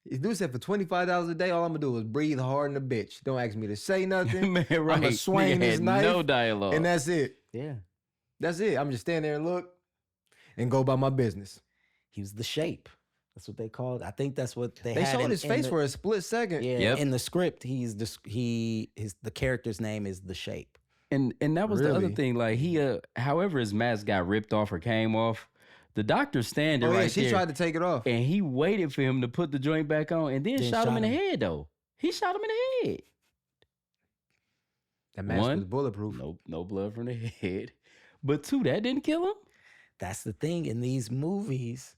If dude said for $25 a day, all I'm gonna do is breathe hard in the bitch. Don't ask me to say nothing. Man, right. I'ma swing Nigga this had knife, no dialogue. and that's it. Yeah. That's it. I'm just stand there and look and go about my business. He was the shape. That's what they called. I think that's what they They had showed in- his in face the- for a split second. Yeah, Yep. in the script, the character's name is the shape. And that was the other Really? thing. Like he, however his mask got ripped off or came off, the doctor standing Oh yeah, right she there, tried to take it off. and he waited for him to put the joint back on, and then Then shot him shot in the him. head. Though he shot him in the head. That mask One, was bulletproof. No blood from the head. But two, that didn't kill him. That's the thing in these movies.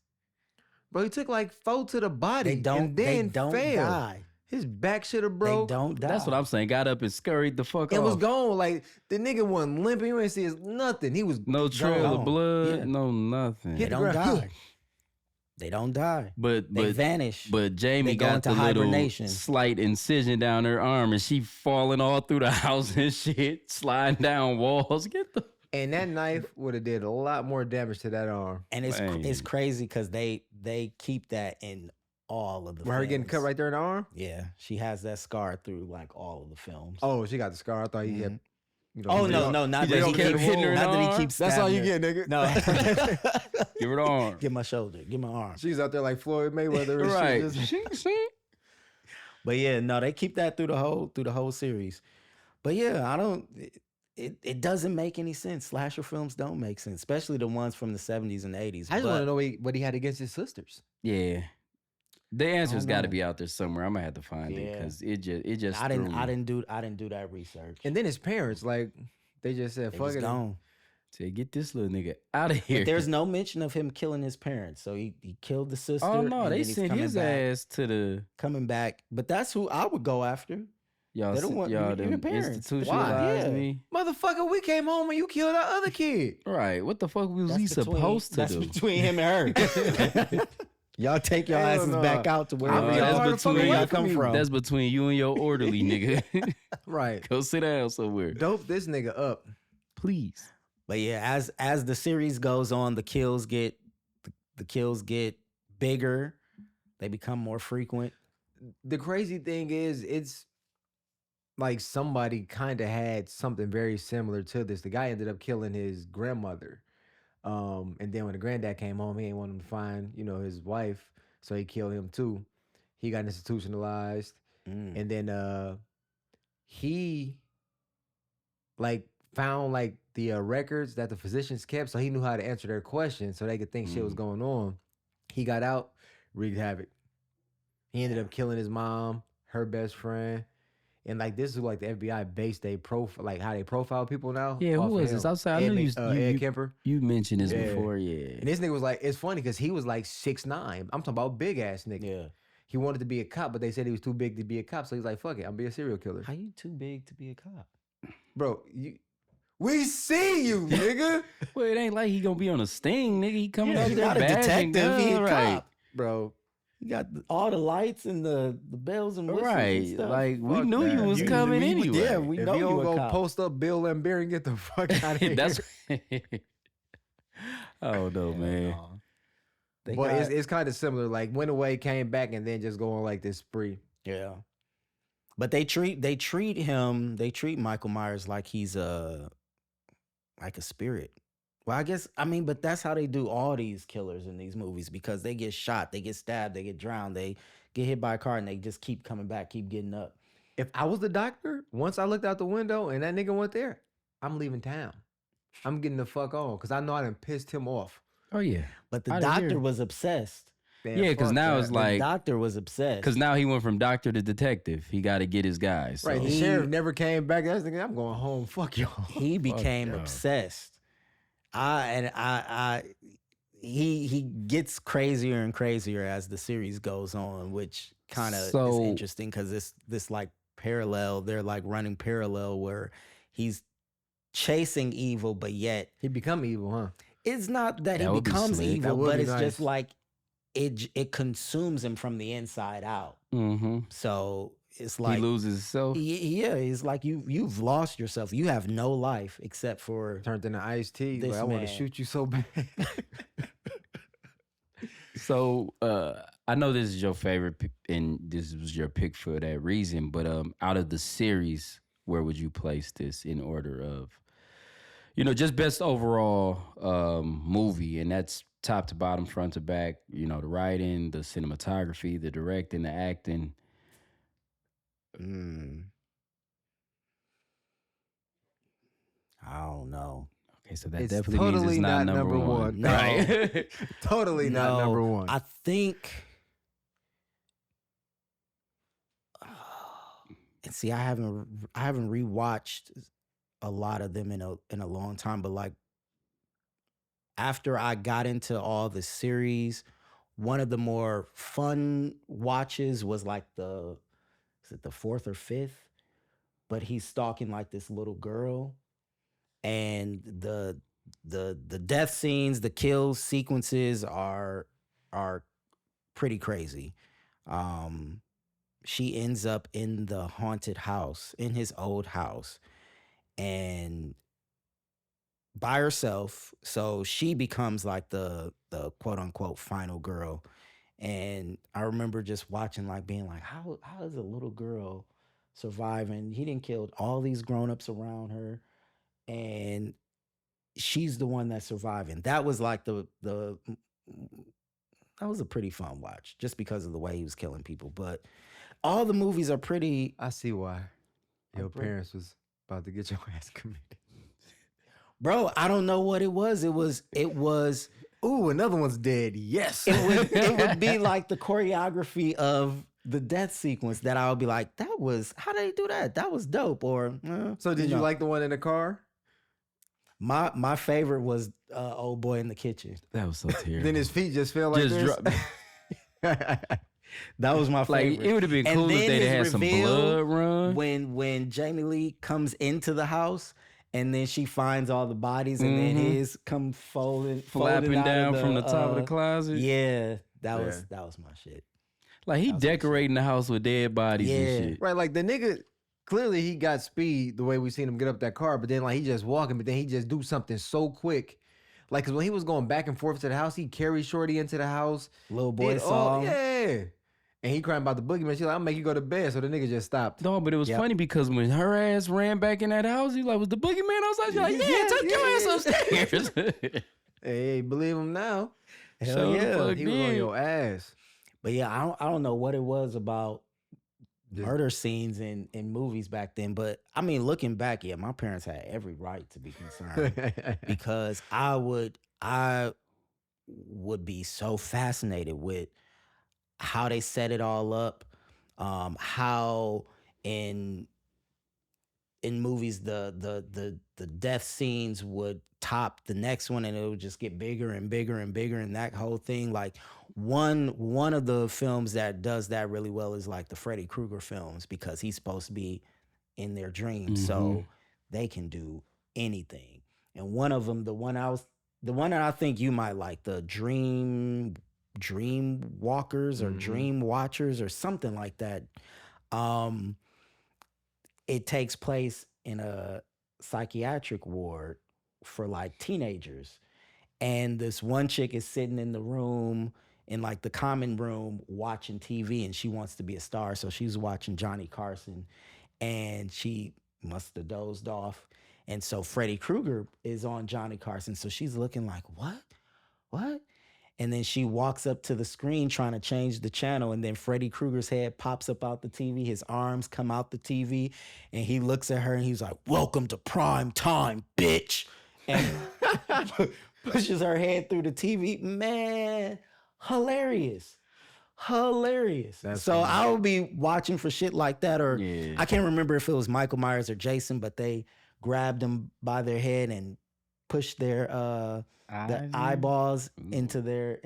Bro, he took like 4 to the body. They don't. and then They don't failed. die. His back should have broke. They don't die. That's what I'm saying. Got up and scurried the fuck It off. was gone. Like the nigga wasn't limping. You ain't see his nothing. He was No trail gone. of blood. Yeah. No nothing. They Hit the don't ground. die. They don't die. But They vanish. But Jamie They go got into the little hibernation. slight incision down her arm, and she falling all through the house and shit, sliding down walls. Get the And that knife would have did a lot more damage to that arm. And it's Man. crazy because they keep that in all of the Where her getting films. cut right there in the arm? Yeah, she has that scar through like all of the films. Oh, she got the scar. I thought he had. You know, Oh he no, did- no, not He that just he kept keeps hitting her in not the that arm? he keeps. That's all you stabbing get, her. nigga. No, give her the arm. give my shoulder, give my arm. She's out there like Floyd Mayweather. And Right. Shit, just- But yeah, no, they keep that through the whole series. But yeah, I don't. It doesn't make any sense. Slasher films don't make sense, especially the ones from the 70s and 80s. I just want to But know what he had against his sisters. Yeah. The answer's don't got to know. be out there somewhere. I'm gonna have to find it Yeah. because it just I threw didn't me. do that research. And then his parents, like, they just said, They fuck was it. gone. Say, get this little nigga out of here. But there's no mention of him killing his parents. So he killed the sister. Oh no, and they then he's sent coming his back, ass to the coming back. But that's who I would go after. y'all. They don't want y'all your them parents. institutionalized Why? Yeah. me. Motherfucker, we came home and you killed our other kid. Right? What the fuck was That's he between- supposed to that's do? between him and her. Y'all take your Hell asses no. back out to wherever I'll be y'all, hard to fuck where away y'all from come you. from. That's between you and your orderly nigga. Right. Go sit down somewhere. Dope this nigga up. please. But yeah, as the series goes on, the kills get bigger. They become more frequent. The crazy thing is, it's like somebody kind of had something very similar to this. The guy ended up killing his grandmother. And then when the granddad came home, he ain't want him to find, his wife. So he killed him too. He got institutionalized. And then he like found like the records that the physicians kept. So he knew how to answer their questions so they could think shit was going on. He got out, wreaked havoc. He ended up killing his mom, her best friend. And like this is like the FBI based they profile, like how they profile people now. Yeah, who was this? Outside, I knew Ed Kemper. You mentioned this before, yeah. And this nigga was like, it's funny because he was like 6'9". I'm talking about big ass nigga. Yeah. He wanted to be a cop, but they said he was too big to be a cop. So he's like, fuck it, I'm be a serial killer. How you too big to be a cop? Bro, we see you, nigga. Well, it ain't like he gonna be on a sting, nigga. He coming out He's there not a detective. He's a cop. Bro. You got all the lights and the bells and whistles and stuff. Like we Fuck knew that. you was coming anyway. Yeah, we If know you you don't a go cop. post up Bill Lambert and get the fuck out of here. That's oh no, man. But it's kind of similar. Like went away, came back, and then just go on like this spree. Yeah. But they treat Michael Myers like he's like a spirit. Well, but that's how they do all these killers in these movies because they get shot, they get stabbed, they get drowned, they get hit by a car, and they just keep coming back, keep getting up. If I was the doctor, once I looked out the window and that nigga went there, I'm leaving town. I'm getting the fuck on because I know I done pissed him off. Oh yeah. But the doctor was obsessed. Man, Yeah, because fuck now that. it's like The doctor was obsessed. because now he went from doctor to detective. He got to get his guys. So. Right, the sheriff never came back. That's nigga, I'm going home. Fuck y'all. He became y'all. obsessed. He gets crazier and crazier as the series goes on, which kind of is interesting because this like parallel, they're like running parallel where he's chasing evil, but yet He become evil, huh? it's not that he That would be becomes slick. evil, That would but be it's just nice. like it consumes him from the inside out. Mm-hmm. So it's like he loses himself. yeah, it's like you've lost yourself. You have no life except for Turned into iced tea. This Like, I want to man. shoot you so bad. So I know this is your favorite, and this was your pick for that reason. But out of the series, where would you place this in order of, just best overall movie? And that's top to bottom, front to back. The writing, the cinematography, the directing, the acting. I don't know. Okay, so that It's definitely means totally it's not not number number one. one. No. Right. Totally not No, number one. I think. And see, I haven't rewatched a lot of them in a long time, but like after I got into all the series, one of the more fun watches was like is it the fourth or fifth? But he's stalking like this little girl, and the death scenes, the kill sequences are pretty crazy. She ends up in the haunted house, in his old house, and by herself. So she becomes like the quote unquote final girl. And I remember just watching, like being like, how is a little girl surviving? He didn't kill all these grown-ups around her, and she's the one that's surviving. That was like that was a pretty fun watch, just because of the way he was killing people. But all the movies are pretty. I see why your bro- parents was about to get your ass committed. Bro, I don't know what it was. It was. Ooh, another one's dead. Yes. It would be like the choreography of the death sequence that I would be like, that was, how did they do that? That was dope. Or So did you know. like the one in the car? My favorite was Old Boy in the Kitchen. That was so terrible. Then his feet just fell like Just this. That was my like favorite. it would have been And cool if then they'd his had some reveal blood run. when Jamie Lee comes into the house and then she finds all the bodies and then his come folding Flapping out down of from the top of the closet. Yeah, that was my shit. Like he That was some decorating the house with dead bodies Yeah. and shit. Right, like the nigga, clearly he got speed the way we seen him get up that car, but then like he just walking, but then he just do something so quick. Like, cause when he was going back and forth to the house, he carried Shorty into the house. Little boy Did saw all, him. yeah. And he crying about the boogeyman. She's like, I'll make you go to bed. So the nigga just stopped. No, but it was funny because when her ass ran back in that house, he like, was the boogeyman outside? She's like, yeah, take your ass upstairs. Hey, believe him now. Hell So the yeah. fuck He was on did. your ass. But yeah, I don't know what it was about murder scenes in movies back then. But I mean, looking back, yeah, my parents had every right to be concerned because I would be so fascinated with how they set it all up, how in movies the death scenes would top the next one and it would just get bigger and bigger and bigger, and that whole thing. Like one of the films that does that really well is like the Freddy Krueger films, because he's supposed to be in their dreams, so they can do anything. And one of them, the one that I think you might like, the Dream Walkers or Dream Watchers or something like that. It takes place in a psychiatric ward for like teenagers. And this one chick is sitting in the room, in like the common room, watching TV, and she wants to be a star. So she's watching Johnny Carson and she must have dozed off. And so Freddy Krueger is on Johnny Carson. So she's looking like, what? And then she walks up to the screen trying to change the channel, and then Freddy Krueger's head pops up out the TV. His arms come out the TV, and he looks at her and he's like, "Welcome to prime time, bitch." And pushes her head through the TV. Man, hilarious. That's So funny. I would be watching for shit like that, or Yeah. I can't remember if it was Michael Myers or Jason, but they grabbed them by their head and pushed their eyeballs into their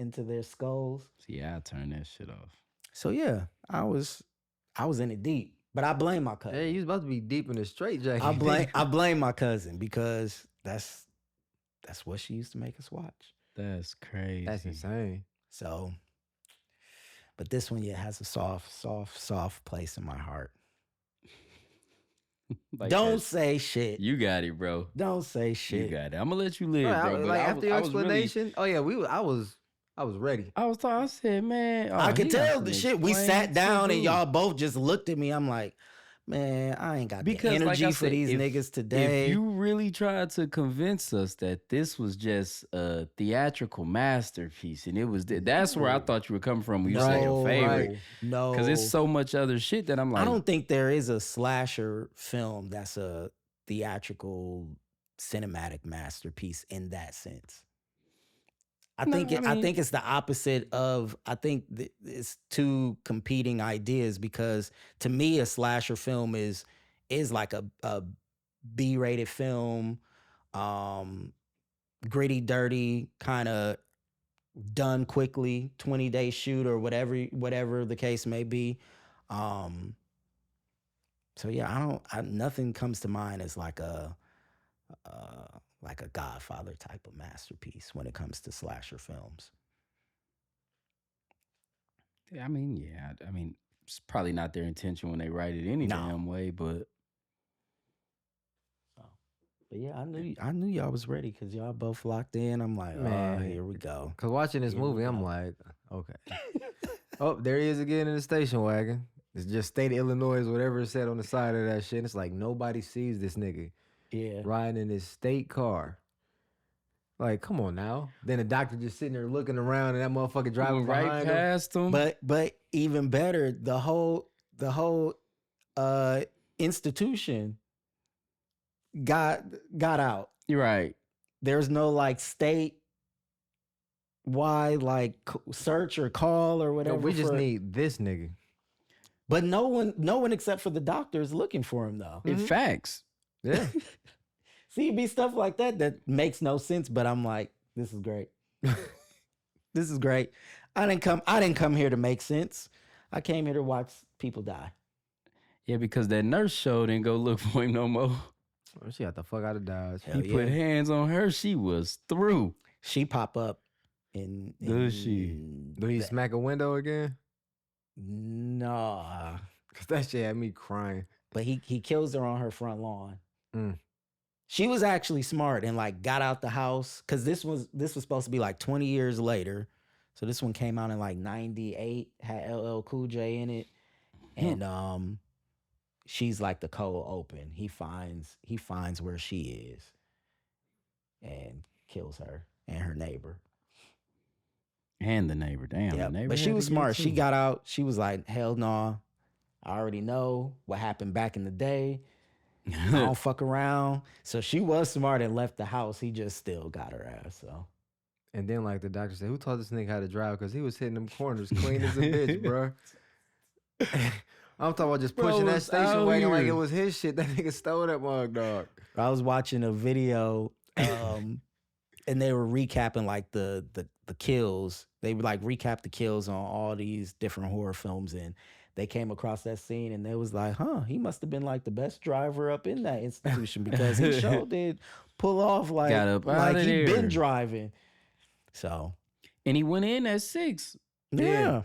skulls. See, I turn that shit off. So yeah, I was in it deep, but I blame my cousin. Hey, you was about to be deep in the straight jacket. I blame my cousin because that's what she used to make us watch. That's crazy. That's insane. So, but this one, yeah, has a soft place in my heart. Like Don't that. say shit. You got it, bro. Don't say You shit. got it. I'm gonna let you live, Right, bro. But like I after was, your I was really, explanation, oh yeah, I was ready. I was talking. I said, man, I could he got tell some the shit. We explain sat to down and do. y'all both just looked at me. I'm like, man, I ain't got the Like I energy for said, these if- niggas today. If you really tried to convince us that this was just a theatrical masterpiece, and it was that's where I thought you were coming from when you say your favorite, No, because it's so much other shit that I'm like, I don't think there is a slasher film that's a theatrical cinematic masterpiece in that sense. I No, think I I mean- think it's the opposite of. I think it's two competing ideas, because to me a slasher film is like a B-rated film, gritty, dirty, kind of done quickly, 20-day shoot or whatever the case may be. So yeah, nothing comes to mind as like a Godfather type of masterpiece when it comes to slasher films. I mean, yeah, I mean, it's probably not their intention when they write it any No. damn way, but But yeah, I knew y'all was ready because y'all both locked in. I'm like, Man. oh, here we go. Cause watching this Here we movie, I'm go. like, okay. Oh, there he is again in the station wagon. It's just state of Illinois, whatever it said on the side of that shit. It's like nobody sees this nigga Yeah. riding in his state car. Like, come on now. Then the doctor just sitting there looking around and that motherfucker driving right behind him. past them. But even better, the whole institution got out. You're right. There's no like state wide like search or call or No, whatever. we just for- need this nigga. But no one except for the doctor is looking for him though. In facts. Yeah. See, it'd be stuff like that makes no sense. But I'm like, this is great. This is great. I didn't come here to make sense. I came here to watch people die. Yeah, because that nurse show didn't go look for him no more. Oh, she got the fuck out of Dodge. Hell He put yeah. hands on her. She was through. She pop up in. Does she? Do he smack a window again? Nah. Cause that shit had me crying. But he kills her on her front lawn. Mm. She was actually smart and like got out the house because this was supposed to be like 20 years later. So this one came out in like 98, had LL Cool J in it. And she's like the cold open. He finds where she is and kills her and her neighbor. And the neighbor, damn. Yeah, The neighbor but she had was to get smart. too. She got out. She was like, hell no. I already know what happened back in the day. I don't fuck around. So she was smart and left the house. He just still got her ass. So And then like the doctor said, who taught this nigga how to drive? Because he was hitting them corners clean as a bitch, bro. I'm talking about just Bro pushing that was station out wagon like here. it was his shit. That nigga stole that mug, dog. I was watching a video and they were recapping like the kills. They would like recap the kills on all these different horror films, and they came across that scene and they was like, huh, he must have been like the best driver up in that institution because he sure did pull off like Got up like outta he there. been driving. So And he went in at 6. yeah.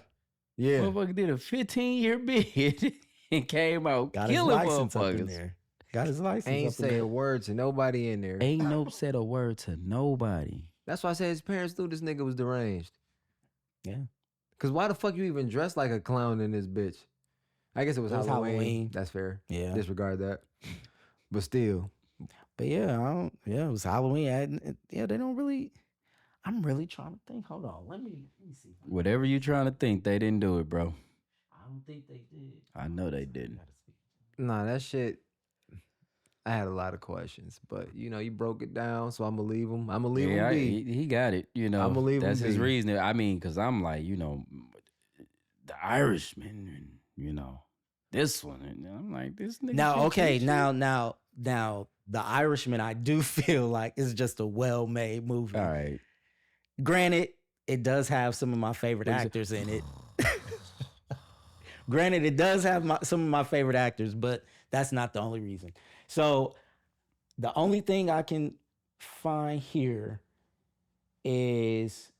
Yeah. Motherfucker did a 15-year bid and came out Got his killing license up in motherfuckers. there. Got his license Ain't up in say there. a word to nobody in there. Ain't no said a word to nobody. That's why I said his parents knew this nigga was deranged. Yeah. Cause why the fuck you even dressed like a clown in this bitch? I guess it was, Halloween. That's fair. Yeah. Disregard that. But still. But yeah, it was Halloween. Yeah, they don't really. I'm really trying to think. Hold on. Let me see. Whatever you trying to think, they didn't do it, bro. I don't think they did. I know they didn't. Nah, that shit. I had a lot of questions, but you know, you broke it down, so I'm gonna leave him. I'm gonna leave him be. he got it. You know, I'ma leave that's him his be. reason. I mean, because I'm like, you know, the Irishman, and you know, this one, and I'm like, this nigga. Now, can't okay, do shit. now, The Irishman, I do feel like is just a well-made movie. All right. Granted, it does have some of my favorite What is it? actors in it. Granted, it does have some of my favorite actors, but that's not the only reason. So the only thing I can find here is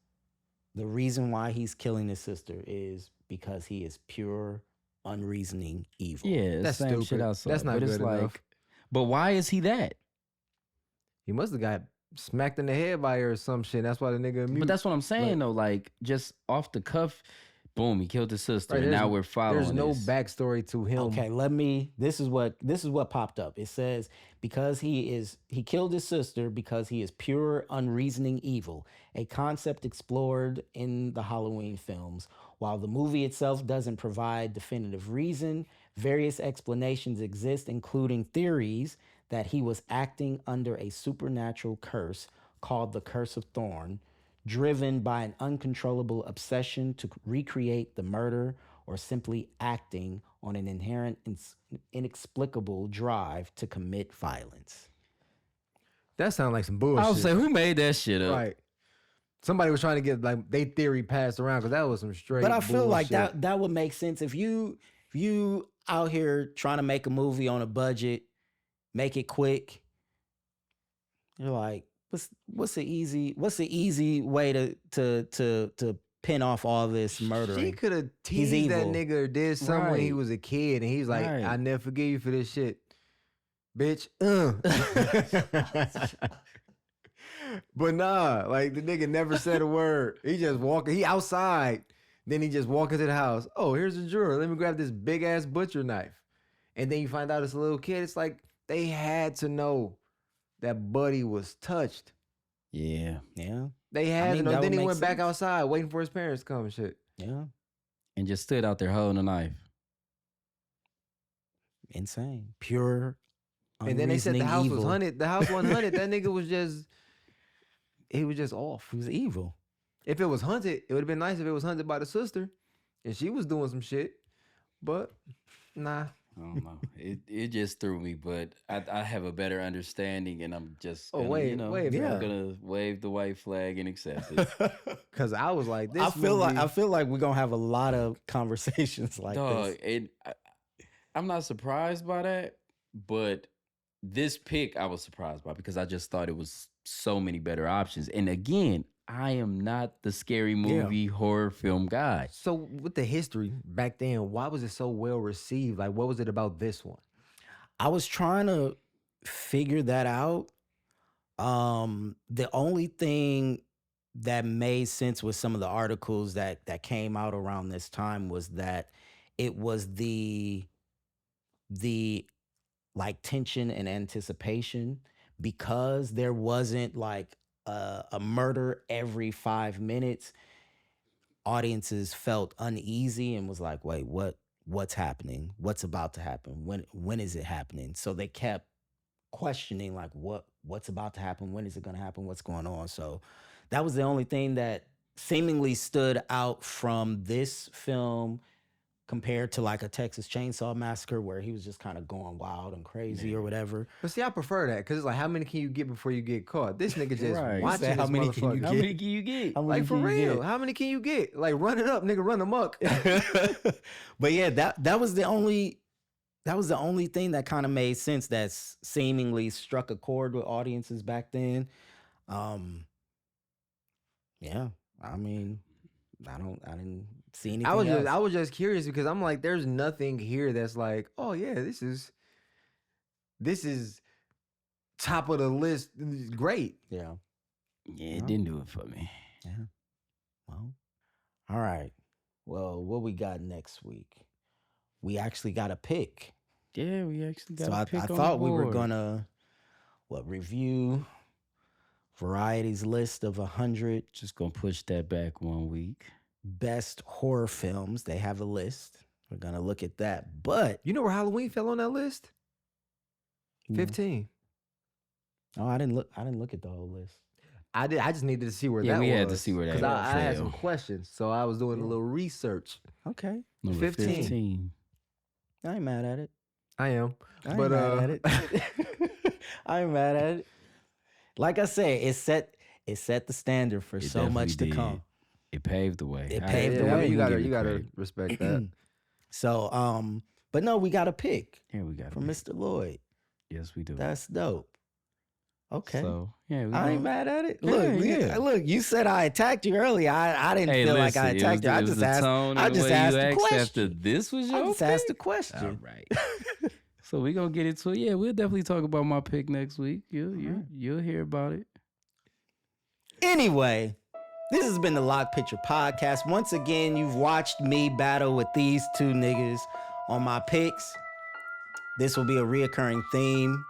the reason why he's killing his sister is because he is pure, unreasoning evil. Yeah, That's same shit stupid. outside. That's not but it's good enough. But why is he that? He must have got smacked in the head by her or some shit. That's why the nigga mute. But that's what I'm saying though. Like just off the cuff, boom, he killed his sister, and now we're following. There's no this. backstory to him. Okay, this is what popped up. It says because he killed his sister because he is pure unreasoning evil, a concept explored in the Halloween films. While the movie itself doesn't provide definitive reason, various explanations exist, including theories that he was acting under a supernatural curse called the Curse of Thorn, driven by an uncontrollable obsession to recreate the murder, or simply acting on an inherent inexplicable drive to commit violence. That sounds like some bullshit. I was saying, who made that shit up? Right. Somebody was trying to get like they theory passed around because that was some straight. But I feel like bullshit. that would make sense if you out here trying to make a movie on a budget, make it quick. You're like, what's the easy way to pin off all this murdering? She could have He's teased that evil. nigga or did something when he Right. was a kid, and he's like, Right. "I never forgive you for this shit, bitch." But nah, like the nigga never said a word. He just walking. He outside. Then he just walk into the house. Oh, here's a drawer. Let me grab this big ass butcher knife. And then you find out it's a little kid. It's like they had to know that Buddy was touched. Yeah. Yeah, They had to mean, know. that Then would he make went back sense. outside waiting for his parents to come and shit. yeah, And just stood out there holding a knife. insane, pure. And then they said the unreasoning house evil. was hunted. The house wasn't hunted. That nigga was just, he was just off. He was evil. If it was hunted, it would have been nice if it was hunted by the sister and she was doing some shit. But nah. I don't know. It just threw me, but I have a better understanding, and I'm just Oh, gonna, wait, you know, wait, yeah. I'm gonna wave the white flag and accept it. Cause I was like, this I feel movie- like we're gonna have a lot of conversations like Dog, this. I'm not surprised by that, but this pick I was surprised by because I just thought it was so many better options. And again, I am not the scary movie horror film guy. So with the history back then, why was it so well received? Like, what was it about this one? I was trying to figure that out. The only thing that made sense with some of the articles that came out around this time was that it was the like tension and anticipation because there wasn't like a murder every 5 minutes. Audiences felt uneasy and was like, wait, what's happening? What's about to happen? When is it happening? So they kept questioning like what's about to happen? When is it going to happen? What's going on? So that was the only thing that seemingly stood out from this film compared to like a Texas Chainsaw Massacre where he was just kind of going wild and crazy or whatever. But see, I prefer that because it's like, how many can you get before you get caught? This nigga just Right. watching Said, this how many can you motherfucker. get? How many can you get? Like for real, how many can you get? Like run it up, nigga, run amok. But yeah, that was the only thing that kind of made sense that seemingly struck a chord with audiences back then. Yeah, I mean, I didn't see anything else. I was just curious because I'm like, there's nothing here that's like, oh yeah, this is top of the list. This is great. Yeah. Yeah, it didn't do it for me. Yeah. Well, all right. Well, what we got next week? We actually got a pick. Yeah, we actually got So a pick I on thought the we were board. gonna review Variety's list of 100 Just gonna push that back 1 week. best horror films. They have a list. We're gonna look at that. But You know where Halloween fell on that list? No. 15. oh, I didn't look at the whole list. I did. I just needed to see where Yeah, that was. we had to see where that because I had fell. some questions, so I was doing a little research. Okay. Number 15. 15. I ain't mad at it. I am, I ain't but mad at it. I ain't mad at it. Like I said, it set the standard for It so much to definitely did. come. It paved the way. It I- paved the yeah, way. you give gotta it you gotta credit. respect that. So, but no, we got a pick Yeah, we got from it. Mr. Lloyd. Yes, we do. That's dope. Okay. So, yeah, we I ain't gonna- mad at it. Yeah, Look, yeah. look, you said I attacked you earlier. I didn't Hey, feel like listen, I it was attacked you. the- I it was just the asked. tone and I the just way asked you the asked question. After this was your I just asked the pick? question. All right. So we gonna get into it. Yeah, we'll definitely talk about my pick next week. You'll hear about it. Anyway, this has been the Lock Picture Podcast. Once again, you've watched me battle with these two niggas on my picks. This will be a reoccurring theme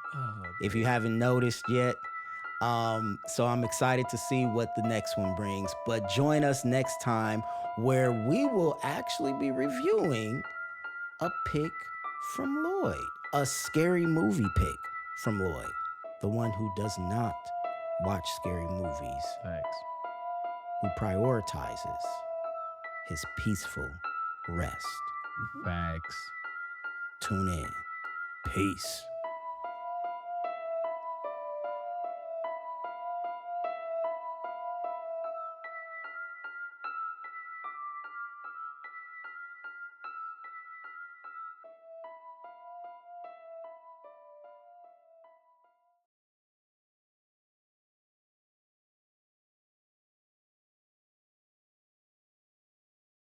if you haven't noticed yet. So I'm excited to see what the next one brings. But join us next time where we will actually be reviewing a pick from Lloyd, a scary movie pick from Lloyd, the one who does not watch scary movies, Thanks. who prioritizes his peaceful rest. Facts. Tune in. Peace.